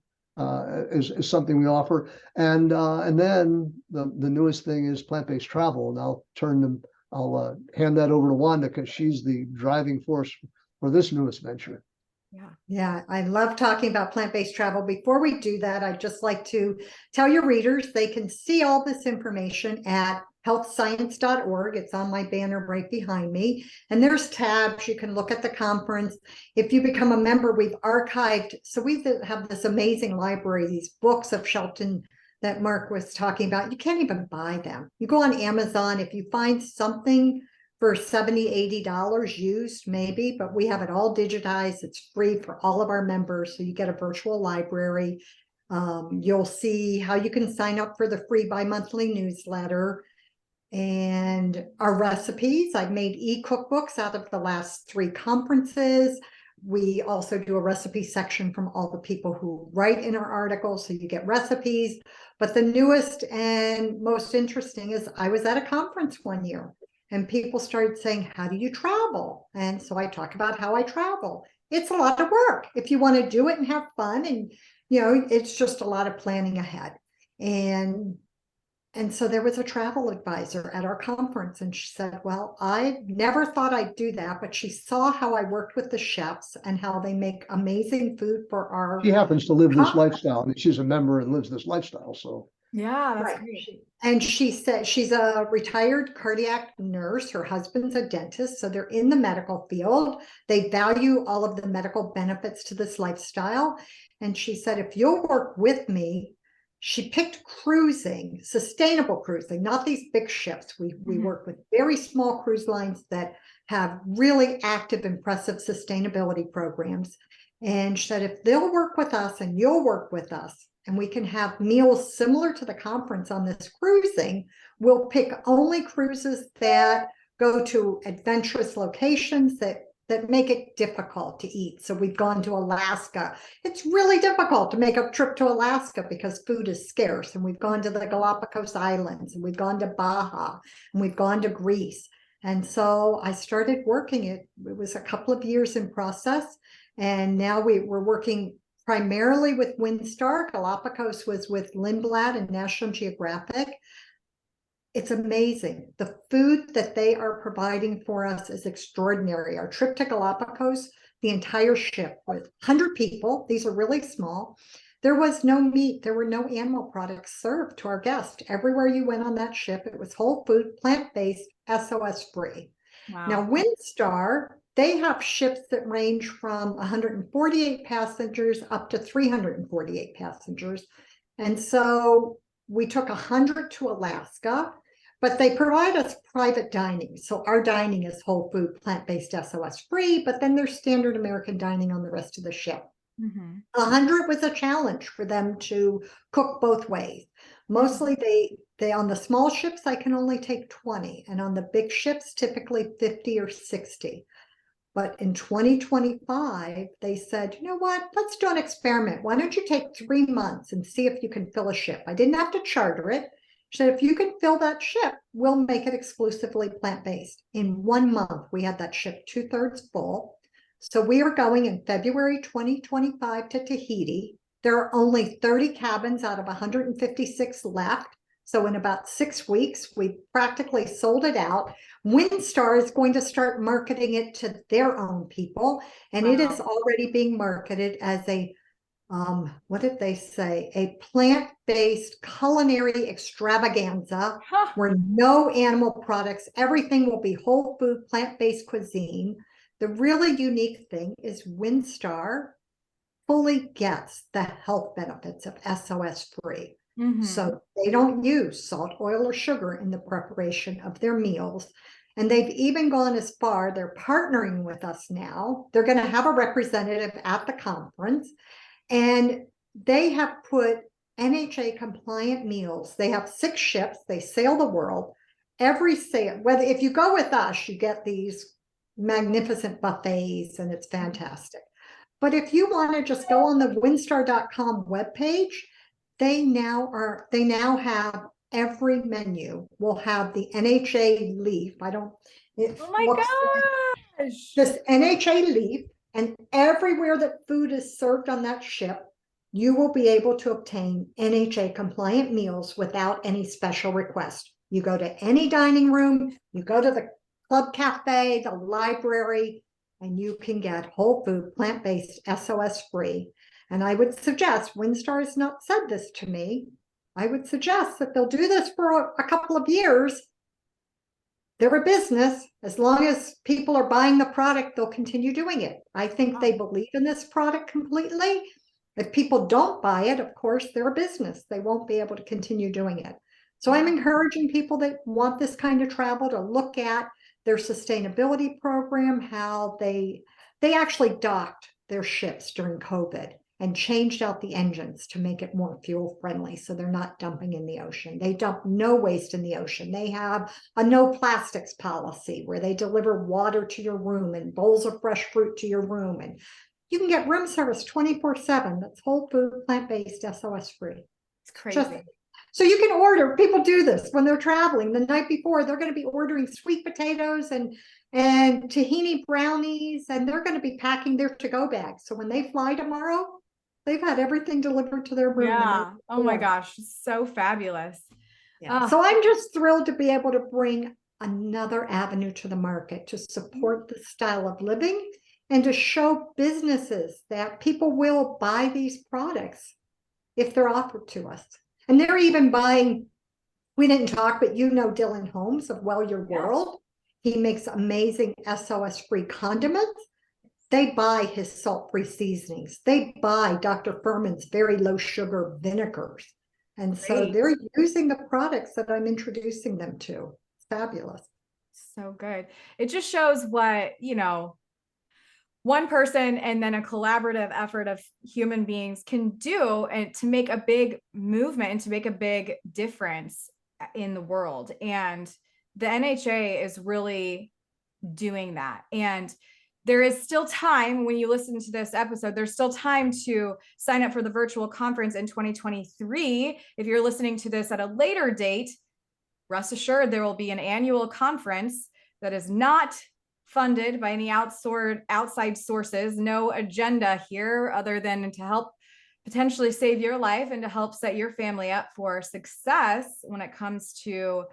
is something we offer. And then the newest thing is plant-based travel. And I'll hand that over to Wanda, because she's the driving force for this newest venture. Yeah, I love talking about plant-based travel. Before we do that, I'd just like to tell your readers they can see all this information at healthscience.org. It's on my banner right behind me. And there's tabs. You can look at the conference. If you become a member, we've archived. So we have this amazing library, these books of Shelton that Mark was talking about, you can't even buy them. You go on Amazon, if you find something for $70, $80 used, maybe, but we have it all digitized. It's free for all of our members. So you get a virtual library. You'll see how you can sign up for the free bi-monthly newsletter. And our recipes, I've made e-cookbooks out of the last 3 conferences. We also do a recipe section from all the people who write in our articles, so you get recipes. But the newest and most interesting is I was at a conference one year and people started saying, how do you travel? And so I talk about how I travel. It's a lot of work if you want to do it and have fun. And, it's just a lot of planning ahead. And so there was a travel advisor at our conference, and she said, well, I never thought I'd do that, but she saw how I worked with the chefs and how they make amazing food for our. She happens to live this lifestyle. I mean, she's a member and lives this lifestyle. So yeah, that's right. great. And she said she's a retired cardiac nurse. Her husband's a dentist, so they're in the medical field. They value all of the medical benefits to this lifestyle. And she said, if you'll work with me, she picked cruising, sustainable cruising, not these big ships. We work with very small cruise lines that have really active, impressive sustainability programs. And she said, if they'll work with us and you'll work with us, and we can have meals similar to the conference on this cruising, we'll pick only cruises that go to adventurous locations that make it difficult to eat. So we've gone to Alaska. It's really difficult to make a trip to Alaska because food is scarce. And we've gone to the Galapagos Islands, and we've gone to Baja, and we've gone to Greece. And so I started working it. It was a couple of years in process. And now we're working primarily with WinStar. Galapagos was with Lindblad and National Geographic. It's amazing. The food that they are providing for us is extraordinary. Our trip to Galapagos, the entire ship with 100 people, these are really small. There was no meat. There were no animal products served to our guests. Everywhere you went on that ship, it was whole food, plant-based, SOS free. Wow. Now, WinStar, they have ships that range from 148 passengers up to 348 passengers. And so we took 100 to Alaska, but they provide us private dining. So our dining is whole food, plant-based, SOS free, but then there's standard American dining on the rest of the ship. 100 was a challenge for them to cook both ways. Mostly they on the small ships, I can only take 20, and on the big ships, typically 50 or 60. But in 2025, they said, you know what, let's do an experiment. Why don't you take 3 months and see if you can fill a ship? I didn't have to charter it. She said, if you can fill that ship, we'll make it exclusively plant-based. In 1 month, we had that ship 2/3 full. So we are going in February 2025 to Tahiti. There are only 30 cabins out of 156 left. So in about 6 weeks, we practically sold it out. WinStar is going to start marketing it to their own people. And it is already being marketed as a, what did they say? A plant-based culinary extravaganza where no animal products, everything will be whole food, plant-based cuisine. The really unique thing is WinStar fully gets the health benefits of SOS free. So they don't use salt, oil, or sugar in the preparation of their meals. And they've even gone as far, they're partnering with us now. They're going to have a representative at the conference, and they have put NHA compliant meals. They have 6 ships. They sail the world. Every sail, whether if you go with us, you get these magnificent buffets, and it's fantastic. But if you want to just go on the winstar.com webpage, they now have every menu will have the NHA leaf. Oh my gosh. This NHA leaf, and everywhere that food is served on that ship, you will be able to obtain NHA compliant meals without any special request. You go to any dining room, you go to the club cafe, the library, and you can get whole food, plant-based, SOS free. And I would suggest, WinStar has not said this to me, I would suggest that they'll do this for a couple of years. They're a business. As long as people are buying the product, they'll continue doing it. I think they believe in this product completely. If people don't buy it, of course, they're a business. They won't be able to continue doing it. So I'm encouraging people that want this kind of travel to look at their sustainability program, how they actually docked their ships during COVID and changed out the engines to make it more fuel friendly. So they're not dumping in the ocean. They dump no waste in the ocean. They have a no plastics policy where they deliver water to your room and bowls of fresh fruit to your room. And you can get room service 24/7. That's whole food, plant-based, SOS free. It's crazy. So you can order, people do this when they're traveling the night before, they're going to be ordering sweet potatoes and tahini brownies, and they're going to be packing their to-go bags. So when they fly tomorrow, they've had everything delivered to their room. Yeah. Oh my gosh. So fabulous. Yeah. So I'm just thrilled to be able to bring another avenue to the market to support this style of living and to show businesses that people will buy these products if they're offered to us. And they're even buying, we didn't talk, but you know Dylan Holmes of Well Your World. He makes amazing SOS-free condiments. They buy his salt-free seasonings. They buy Dr. Furman's very low sugar vinegars. And so they're using the products that I'm introducing them to. It's fabulous. So good. It just shows what, you know, one person and then a collaborative effort of human beings can do and to make a big movement and to make a big difference in the world. And the NHA is really doing that. And there is still time when you listen to this episode, there's still time to sign up for the virtual conference in 2023. If you're listening to this at a later date, rest assured there will be an annual conference that is not funded by any outside sources, no agenda here other than to help potentially save your life and to help set your family up for success when it comes to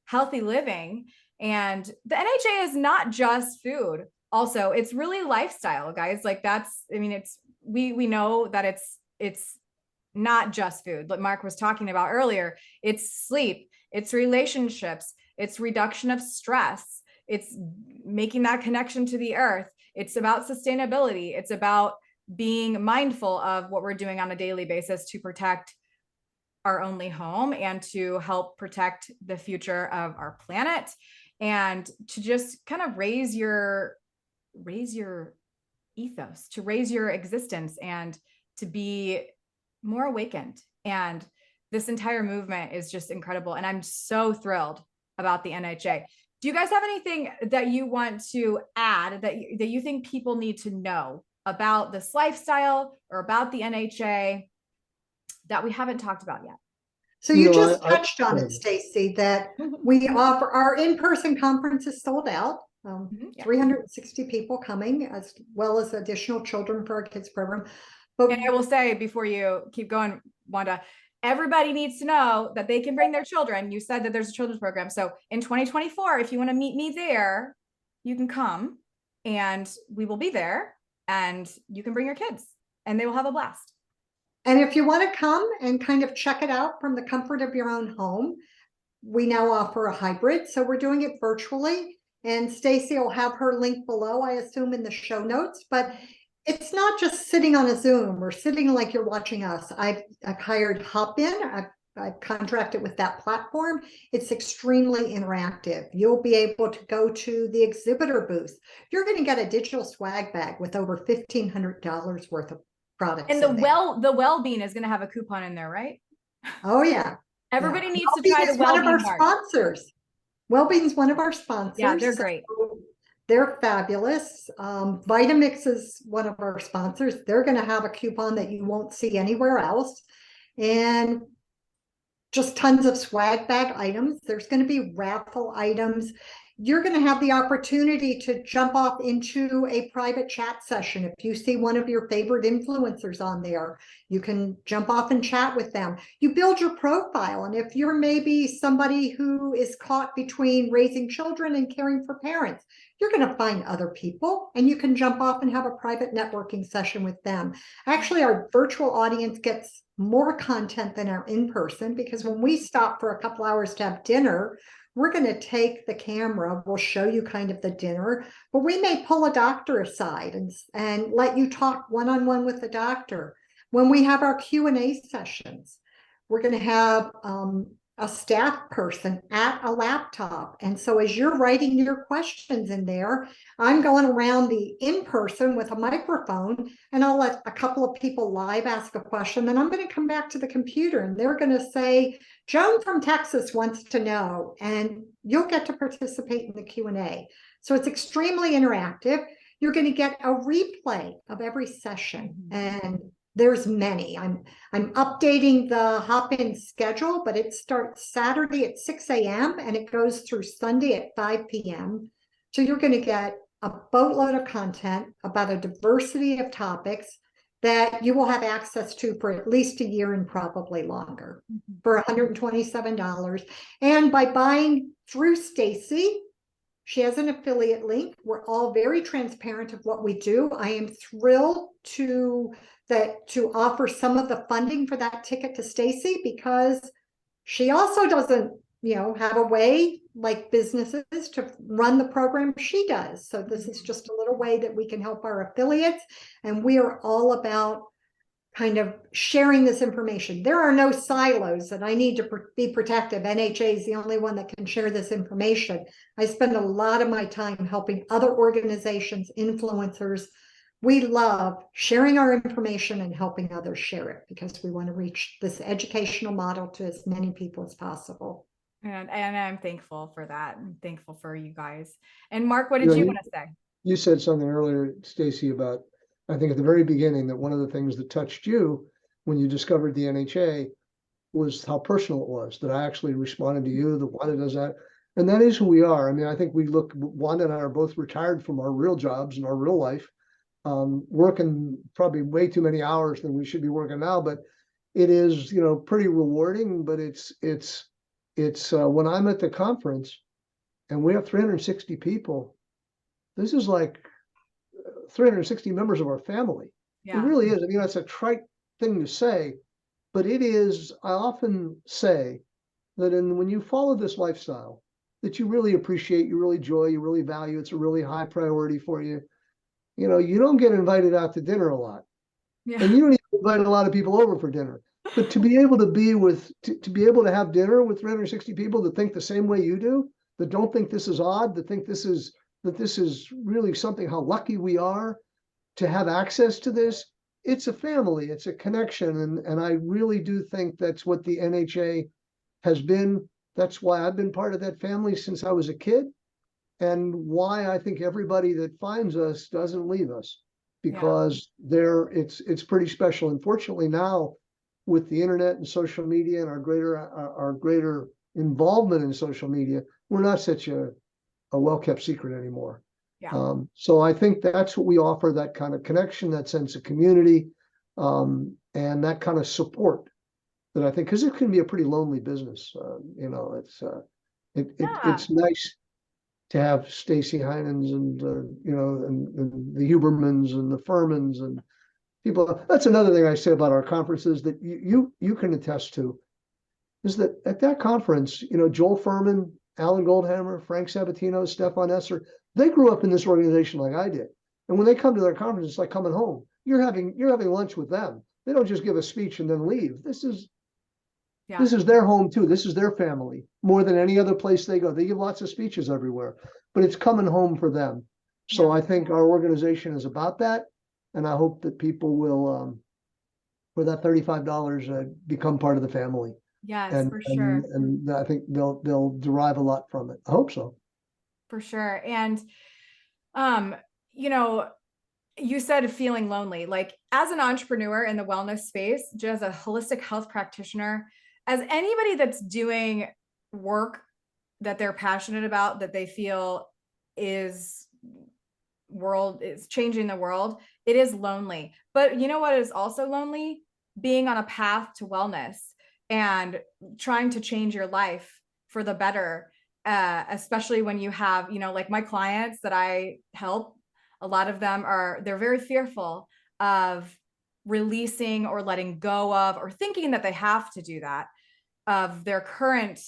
healthy living. And the NHA is not just food. Also, it's really lifestyle, guys. Like that's, I mean, it's, we know that it's not just food. Like Mark was talking about earlier, it's sleep, it's relationships, it's reduction of stress. It's making that connection to the earth. It's about sustainability. It's about being mindful of what we're doing on a daily basis to protect our only home and to help protect the future of our planet and to just kind of raise your ethos, to raise your existence and to be more awakened. And this entire movement is just incredible. And I'm so thrilled about the NHA. Do you guys have anything that you want to add that you think people need to know about this lifestyle or about the NHA that we haven't talked about yet? So you just touched on it, Stacy, that we offer our in-person conference is sold out. 360 people coming, as well as additional children for our kids program. But and I will say before you keep going, Wanda, everybody needs to know that they can bring their children. You said that there's a children's program. So in 2024, if you want to meet me there, you can come and we will be there and you can bring your kids and they will have a blast. And if you want to come and kind of check it out from the comfort of your own home, we now offer a hybrid. So we're doing it virtually. And Stacy will have her link below, I assume, in the show notes. But it's not just sitting on a Zoom or sitting like you're watching us. I've hired Hopin. I've contracted with that platform. It's extremely interactive. You'll be able to go to the exhibitor booth. You're going to get a digital swag bag with over $1,500 worth of products. And the Wellbeing is going to have a coupon in there, right? Oh yeah. Everybody needs to try the Wellbeing. One of our sponsors. Wellbeing's one of our sponsors. Yeah, they're great. So they're fabulous. Vitamix is one of our sponsors. They're going to have a coupon that you won't see anywhere else. And just tons of swag bag items. There's going to be raffle items. You're going to have the opportunity to jump off into a private chat session. If you see one of your favorite influencers on there, you can jump off and chat with them. You build your profile. And if you're maybe somebody who is caught between raising children and caring for parents, you're going to find other people and you can jump off and have a private networking session with them. Actually, our virtual audience gets more content than our in-person, because when we stop for a couple hours to have dinner, we're going to take the camera, we'll show you kind of the dinner, but we may pull a doctor aside and let you talk one-on-one with the doctor. When we have our Q&A sessions, we're going to have a staff person at a laptop. And so as you're writing your questions in there, I'm going around the in-person with a microphone, and I'll let a couple of people live ask a question. Then I'm going to come back to the computer and they're going to say, Joan from Texas wants to know, and you'll get to participate in the Q&A. So it's extremely interactive. You're going to get a replay of every session, and there's many. I'm updating the hop-in schedule, but it starts Saturday at 6 a.m. and it goes through Sunday at 5 p.m. So you're going to get a boatload of content about a diversity of topics that you will have access to for at least a year and probably longer for $127. And by buying through Stacy, she has an affiliate link. We're all very transparent of what we do. I am thrilled to offer some of the funding for that ticket to Stacy, because she also doesn't, have a way like businesses to run the program she does. So this is just a little way that we can help our affiliates. And we are all about kind of sharing this information. There are no silos that I need to be protective. NHA is the only one that can share this information. I spend a lot of my time helping other organizations, influencers. We love sharing our information and helping others share it, because we want to reach this educational model to as many people as possible. And I'm thankful for that. I'm thankful for you guys. And Mark, what did you want to say? You said something earlier, Stacy, about, I think at the very beginning, that one of the things that touched you when you discovered the NHA was how personal it was, that I actually responded to you, that Wanda does that. And that is who we are. I mean, I think Wanda and I are both retired from our real jobs and our real life, working probably way too many hours than we should be working now, but it is, pretty rewarding. But it's when I'm at the conference and we have 360 people, this is like 360 members of our family. It really is. I mean, it's a trite thing to say, but it is. I often say that when you follow this lifestyle that you really appreciate, you really enjoy, you really value, it's a really high priority for you. You don't get invited out to dinner a lot, and you don't even invite a lot of people over for dinner. But to be able to be able to have dinner with 360 people that think the same way you do, that don't think this is odd, that think this is really something, how lucky we are to have access to this. It's a family, it's a connection. And I really do think that's what the NHA has been. That's why I've been part of that family since I was a kid, and why I think everybody that finds us doesn't leave us, because it's pretty special. Unfortunately, now with the internet and social media and our greater involvement in social media, we're not such a well-kept secret anymore. So I think that's what we offer, that kind of connection, that sense of community, and that kind of support that I think, because it can be a pretty lonely business. It's nice to have Stacy Heinens and and the Hubermans and the Furmans and people. That's another thing I say about our conferences that you can attest to, is that at that conference, Joel Furman, Alan Goldhammer, Frank Sabatino, Stefan Esser, they grew up in this organization like I did. And when they come to their conference, it's like coming home. You're having lunch with them. They don't just give a speech and then leave. This is their home too. This is their family more than any other place they go. They give lots of speeches everywhere, but it's coming home for them. So I think our organization is about that. And I hope that people will, for that $35, become part of the family. Yes, for sure. And I think they'll derive a lot from it. I hope so. For sure. And, you said feeling lonely, like as an entrepreneur in the wellness space, just as a holistic health practitioner, as anybody that's doing work that they're passionate about, that they feel is changing the world, it is lonely. But you know what is also lonely? Being on a path to wellness and trying to change your life for the better, especially when you have, like my clients that I help, a lot of them they're very fearful of releasing or letting go of, or thinking that they have to do that, of their current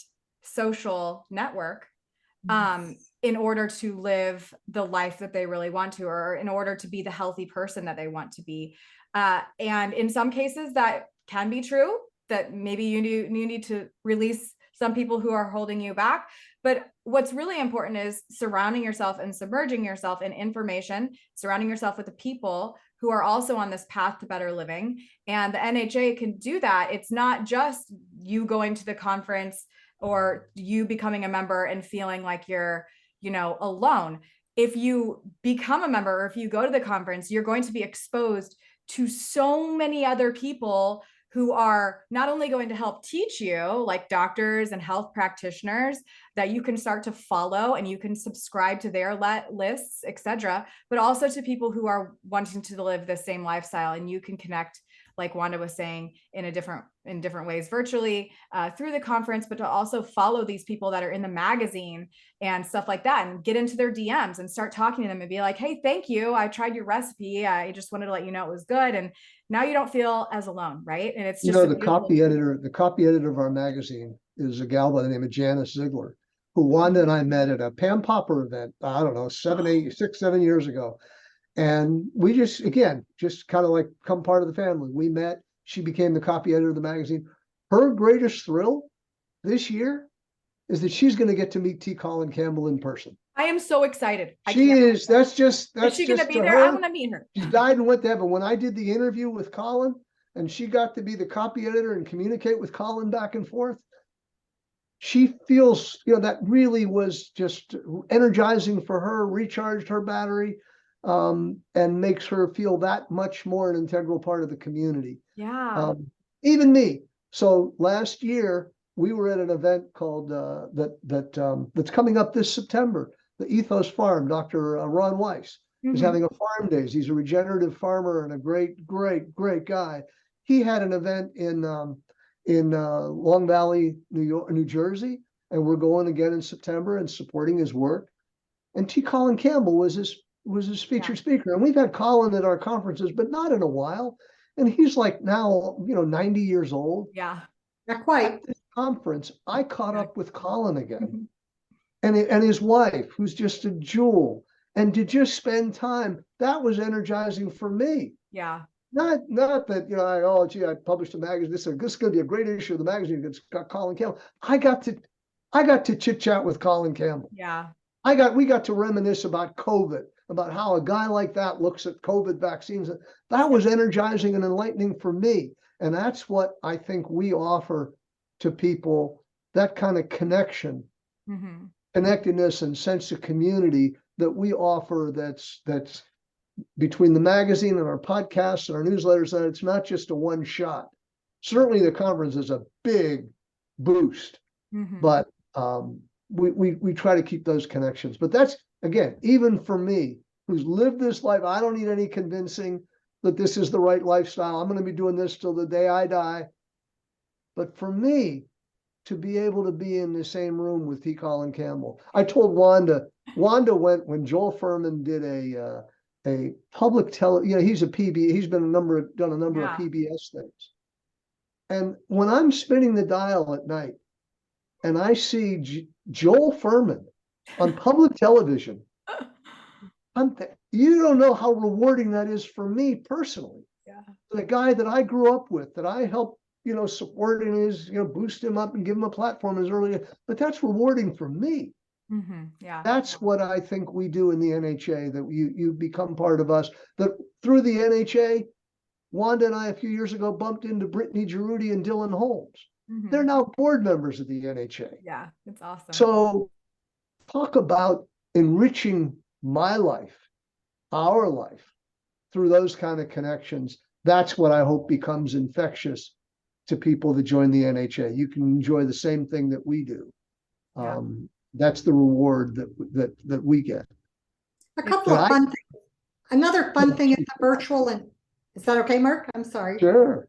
social network, in order to live the life that they really want to, or in order to be the healthy person that they want to be. And in some cases that can be true, that maybe you need to release some people who are holding you back. But what's really important is surrounding yourself and submerging yourself in information, surrounding yourself with the people who are also on this path to better living. And the NHA can do that. It's not just you going to the conference or you becoming a member and feeling like you're, alone. If you become a member, or if you go to the conference, you're going to be exposed to so many other people who are not only going to help teach you, like doctors and health practitioners that you can start to follow and you can subscribe to their lists, etc., but also to people who are wanting to live the same lifestyle, and you can connect, like Wanda was saying, in different ways virtually through the conference, but to also follow these people that are in the magazine and stuff like that, and get into their DMs and start talking to them and be like, hey, thank you. I tried your recipe. I just wanted to let you know it was good. And now you don't feel as alone, right? And it's just the copy editor of our magazine is a gal by the name of Janice Ziegler, who Wanda and I met at a Pam Popper event, I don't know, 7 years ago. And we just kind of like become part of the family. We met, she became the copy editor of the magazine. Her greatest thrill this year is that she's going to get to meet T. Colin Campbell in person. I am so excited. That's just is she going to be there? Her. I want to meet her. She's died and went to heaven. When I did the interview with Colin and she got to be the copy editor and communicate with Colin back and forth, she feels, that really was just energizing for her, recharged her battery, and makes her feel that much more an integral part of the community. Yeah. Even me. So last year we were at an event called that's coming up this September. The Ethos Farm. Dr. Ron Weiss is having a farm days. He's a regenerative farmer and a great, great, great guy. He had an event in Long Valley, New Jersey, and we're going again in September and supporting his work. And T. Colin Campbell was his featured speaker. And we've had Colin at our conferences, but not in a while. And he's like now, 90 years old. Yeah. Not quite. At this conference, I caught up with Colin again. And his wife, who's just a jewel. And to just spend time, that was energizing for me. Yeah. Not that, I published a magazine. This is going to be a great issue of the magazine. It's got Colin Campbell. I got to chit chat with Colin Campbell. Yeah. We got to reminisce about COVID, about how a guy like that looks at COVID vaccines. That was energizing and enlightening for me. And that's what I think we offer to people, that kind of connection, connectedness and sense of community that we offer that's between the magazine and our podcasts and our newsletters, that it's not just a one shot. Certainly the conference is a big boost, but we try to keep those connections. But that's, again, even for me, who's lived this life, I don't need any convincing that this is the right lifestyle. I'm going to be doing this till the day I die. But for me, to be able to be in the same room with T. Colin Campbell, I told Wanda went when Joel Furman did a public he's a PB, he's been done a number of PBS things. And when I'm spinning the dial at night and I see Joel Furman on public television, you don't know how rewarding that is for me personally. Yeah. The guy that I grew up with, that I helped, support in his, boost him up and give him a platform as early, but that's rewarding for me. Yeah. That's what I think we do in the NHA, that you become part of us. That through the NHA, Wanda and I a few years ago bumped into Brittany Giroudi and Dylan Holmes. They're now board members of the NHA. Yeah, it's awesome. So talk about enriching my life, our life, through those kind of connections. That's what I hope becomes infectious to people that join the NHA. You can enjoy the same thing that we do. That's the reward that we get. A couple of fun things. Another fun thing at the virtual, and is that okay, Mark? I'm sorry. Sure.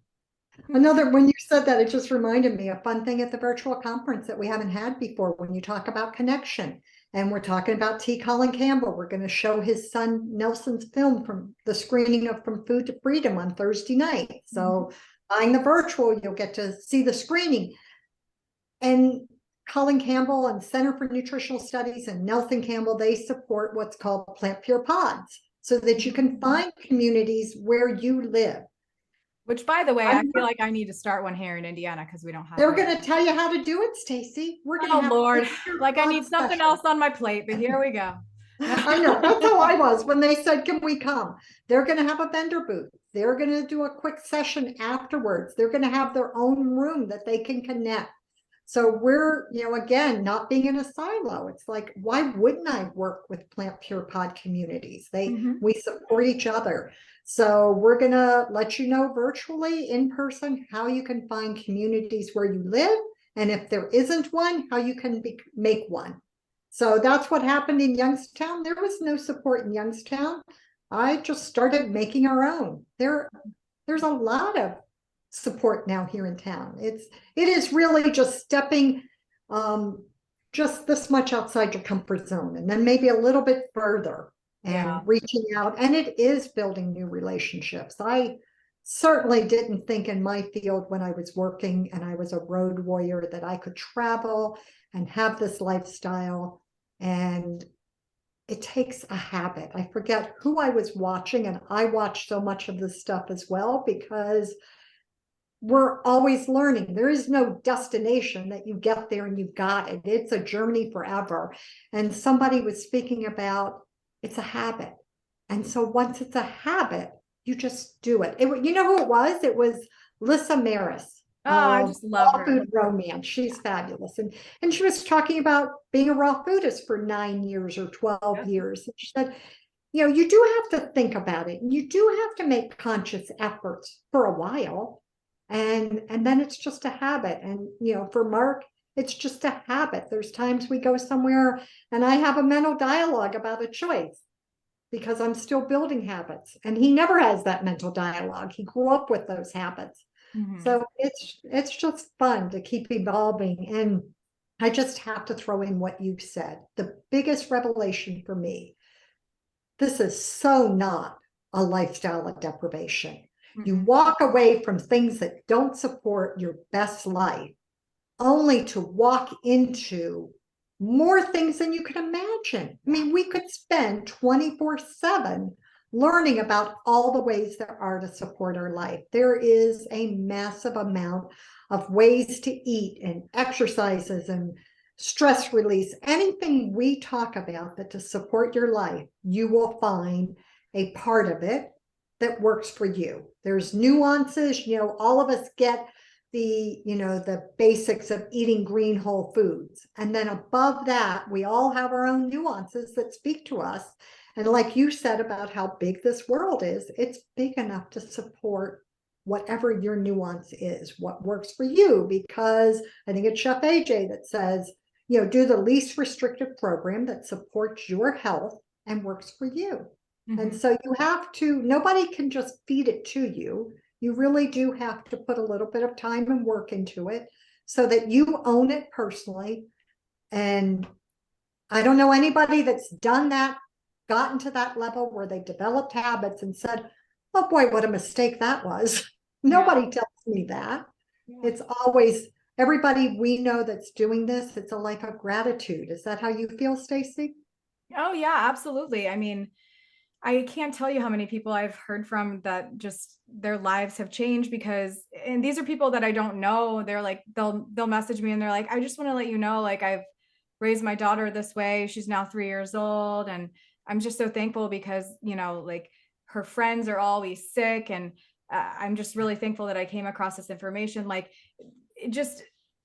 When you said that, it just reminded me, a fun thing at the virtual conference that we haven't had before, when you talk about connection. And we're talking about T. Colin Campbell. We're going to show his son Nelson's film from the screening of From Food to Freedom on Thursday night. So buying the virtual, you'll get to see the screening. And Colin Campbell and Center for Nutritional Studies and Nelson Campbell, they support what's called Plant Pure Pods so that you can find communities where you live. Which, by the way, I feel like I need to start one here in Indiana because we don't have. They're going to tell you how to do it, Stacy. We're going to have Lord, like I need something else on my plate, but here we go. I know, that's how I was when they said, can we come? They're going to have a vendor booth. They're going to do a quick session afterwards. They're going to have their own room that they can connect. So we're, again, not being in a silo. It's like, why wouldn't I work with Plant Pure Pod communities? We support each other. So we're going to let you know virtually, in person, how you can find communities where you live. And if there isn't one, how you can make one. So that's what happened in Youngstown. There was no support in Youngstown. I just started making our own. There's a lot of support now here in town. It is really just stepping just this much outside your comfort zone, and then maybe a little bit further and reaching out. And it is building new relationships. I certainly didn't think in my field when I was working and I was a road warrior that I could travel and have this lifestyle. And it takes a habit. I forget who I was watching, and I watch so much of this stuff as well because we're always learning. There is no destination that you get there and you've got it. It's a journey forever. And somebody was speaking about it's a habit. And so once it's a habit, you just do it. You know who it was? It was Lissa Maris. Oh, I just love her. Food Romance. She's fabulous. And she was talking about being a raw foodist for 9 years or 12 years. And she said, you do have to think about it. And you do have to make conscious efforts for a while. And then it's just a habit. And, for Mark, it's just a habit. There's times we go somewhere and I have a mental dialogue about a choice because I'm still building habits. And he never has that mental dialogue. He grew up with those habits. So it's just fun to keep evolving. And I just have to throw in what you've said. The biggest revelation for me, this is so not a lifestyle of deprivation. You walk away from things that don't support your best life only to walk into more things than you can imagine. I mean, we could spend 24/7 learning about all the ways there are to support our life. There is a massive amount of ways to eat and exercises and stress release. Anything we talk about that to support your life, you will find a part of it that works for you. There's nuances, all of us get the basics of eating green whole foods. And then above that, we all have our own nuances that speak to us. And like you said about how big this world is, it's big enough to support whatever your nuance is, what works for you. Because I think it's Chef AJ that says, do the least restrictive program that supports your health and works for you. And so you have to, nobody can just feed it to you. You really do have to put a little bit of time and work into it so that you own it personally. And I don't know anybody that's done that, gotten to that level where they developed habits and said, oh boy, what a mistake that was. Nobody tells me that. It's always everybody we know that's doing this. It's a life of gratitude. Is that how you feel, Stacy? Oh yeah, absolutely. I mean, I can't tell you how many people I've heard from that just their lives have changed because, and these are people that I don't know. They're like, they'll message me and they're like, I just want to let you know, like I've raised my daughter this way. She's now 3 years old. And I'm just so thankful because, like her friends are always sick. And I'm just really thankful that I came across this information. Like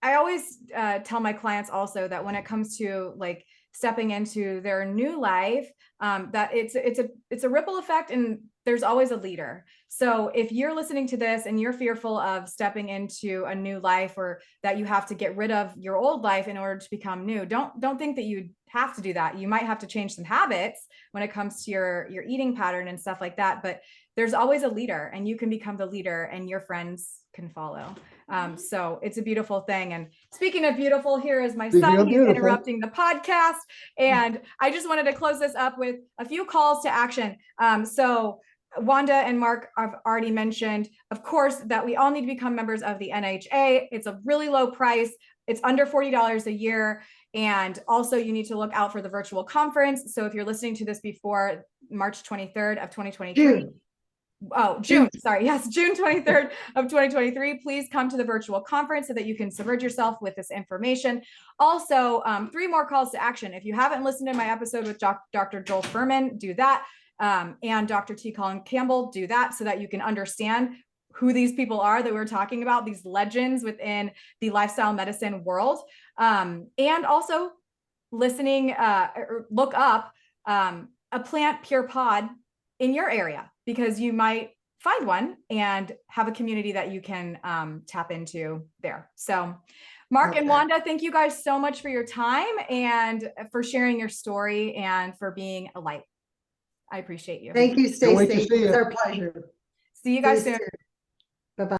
I always tell my clients also that when it comes to like stepping into their new life, that it's a ripple effect and there's always a leader. So if you're listening to this and you're fearful of stepping into a new life or that you have to get rid of your old life in order to become new, don't think that you have to do that. You might have to change some habits when it comes to your eating pattern and stuff like that, but there's always a leader and you can become the leader and your friends can follow. So it's a beautiful thing. And speaking of beautiful, here is my son, he's interrupting the podcast. And I just wanted to close this up with a few calls to action. So Wanda and Mark have already mentioned, of course, that we all need to become members of the NHA. It's a really low price. it's under $40 a year. And also you need to look out for the virtual conference. So if you're listening to this before March 23rd of 2023, June, sorry. Yes, June 23rd of 2023. Please come to the virtual conference so that you can submerge yourself with this information. Also, 3 more calls to action. If you haven't listened to my episode with Dr. Joel Furman, do that. And Dr. T. Colin Campbell, do that so that you can understand who these people are that we're talking about, these legends within the lifestyle medicine world. And also listening, or look up a plant pure pod in your area, because you might find one and have a community that you can tap into there. So Mark and Wanda, thank you guys so much for your time and for sharing your story and for being a light. I appreciate you. Thank you, Can't wait to Stacey. see you. It's our pleasure. See you guys See you soon. soon.